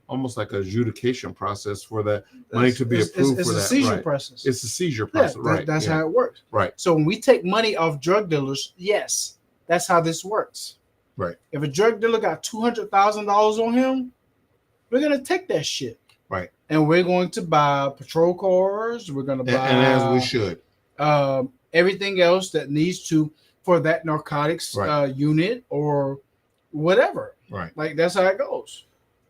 almost like a adjudication process for that money to be approved. It's for a that. seizure process. It's a seizure process, right? That's how it works. Right. So when we take money off drug dealers, yes, that's how this works. Right. If a drug dealer got $200,000 on him, we're gonna take that shit. Right. And we're going to buy patrol cars. We're gonna buy, and as we should, everything else that needs to for that narcotics unit or whatever. Right. Like that's how it goes.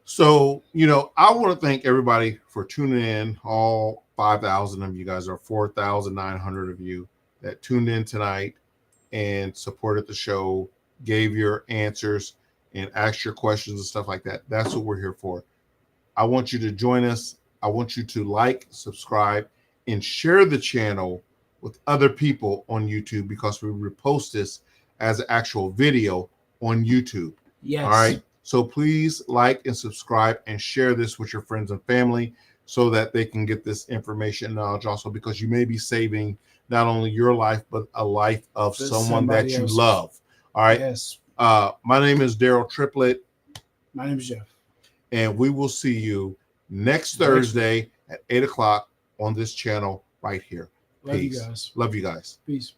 So, I want to thank everybody for tuning in. All 5,000 of you guys, or 4,900 of you that tuned in tonight and supported the show, gave your answers and asked your questions and stuff like that. That's what we're here for. I want you to join us. I want you to like, subscribe, and share the channel with other people on YouTube, because we repost this as an actual video on YouTube. Yes. All right. So please like and subscribe and share this with your friends and family so that they can get this information knowledge also, because you may be saving not only your life, but a life of someone that you love. All right. Yes. My name is Daryll Triplett. My name is Jeff. And we will see you next Thursday at 8 o'clock on this channel right here. Love Peace. you guys. Love you guys. Peace.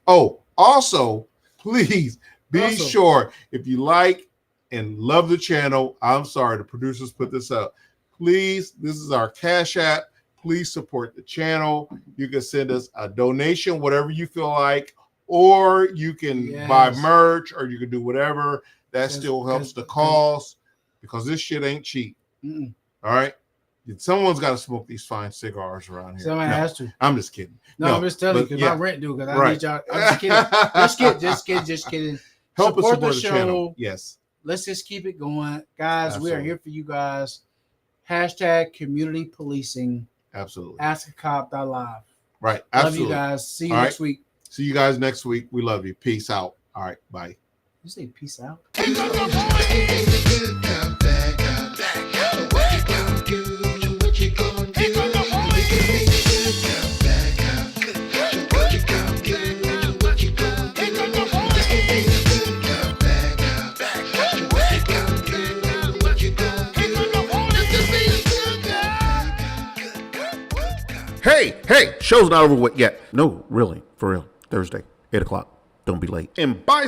Oh, also, please be sure, if you like and love the channel, I'm sorry, the producers put this up. Please, this is our Cash App. Please support the channel. You can send us a donation, whatever you feel like, or you can buy merch, or you can do whatever. That still helps the cause, because this shit ain't cheap. All right? Someone's got to smoke these fine cigars around here. Somebody has to. I'm just kidding. No, I'm just telling you, because my rent due. Because I need y'all. I'm just kidding. Just kidding. Help us support the channel. Yes. Let's just keep it going. Guys, absolutely. We are here for you guys. # community policing. Absolutely. AskACop.live. Right. Absolutely. Absolutely. Love you guys. See you next week. See you guys next week. We love you. Peace out. All right. Bye. You say peace out? Hey, show's not over with yet. No, really, for real. Thursday, 8 o'clock. Don't be late. And by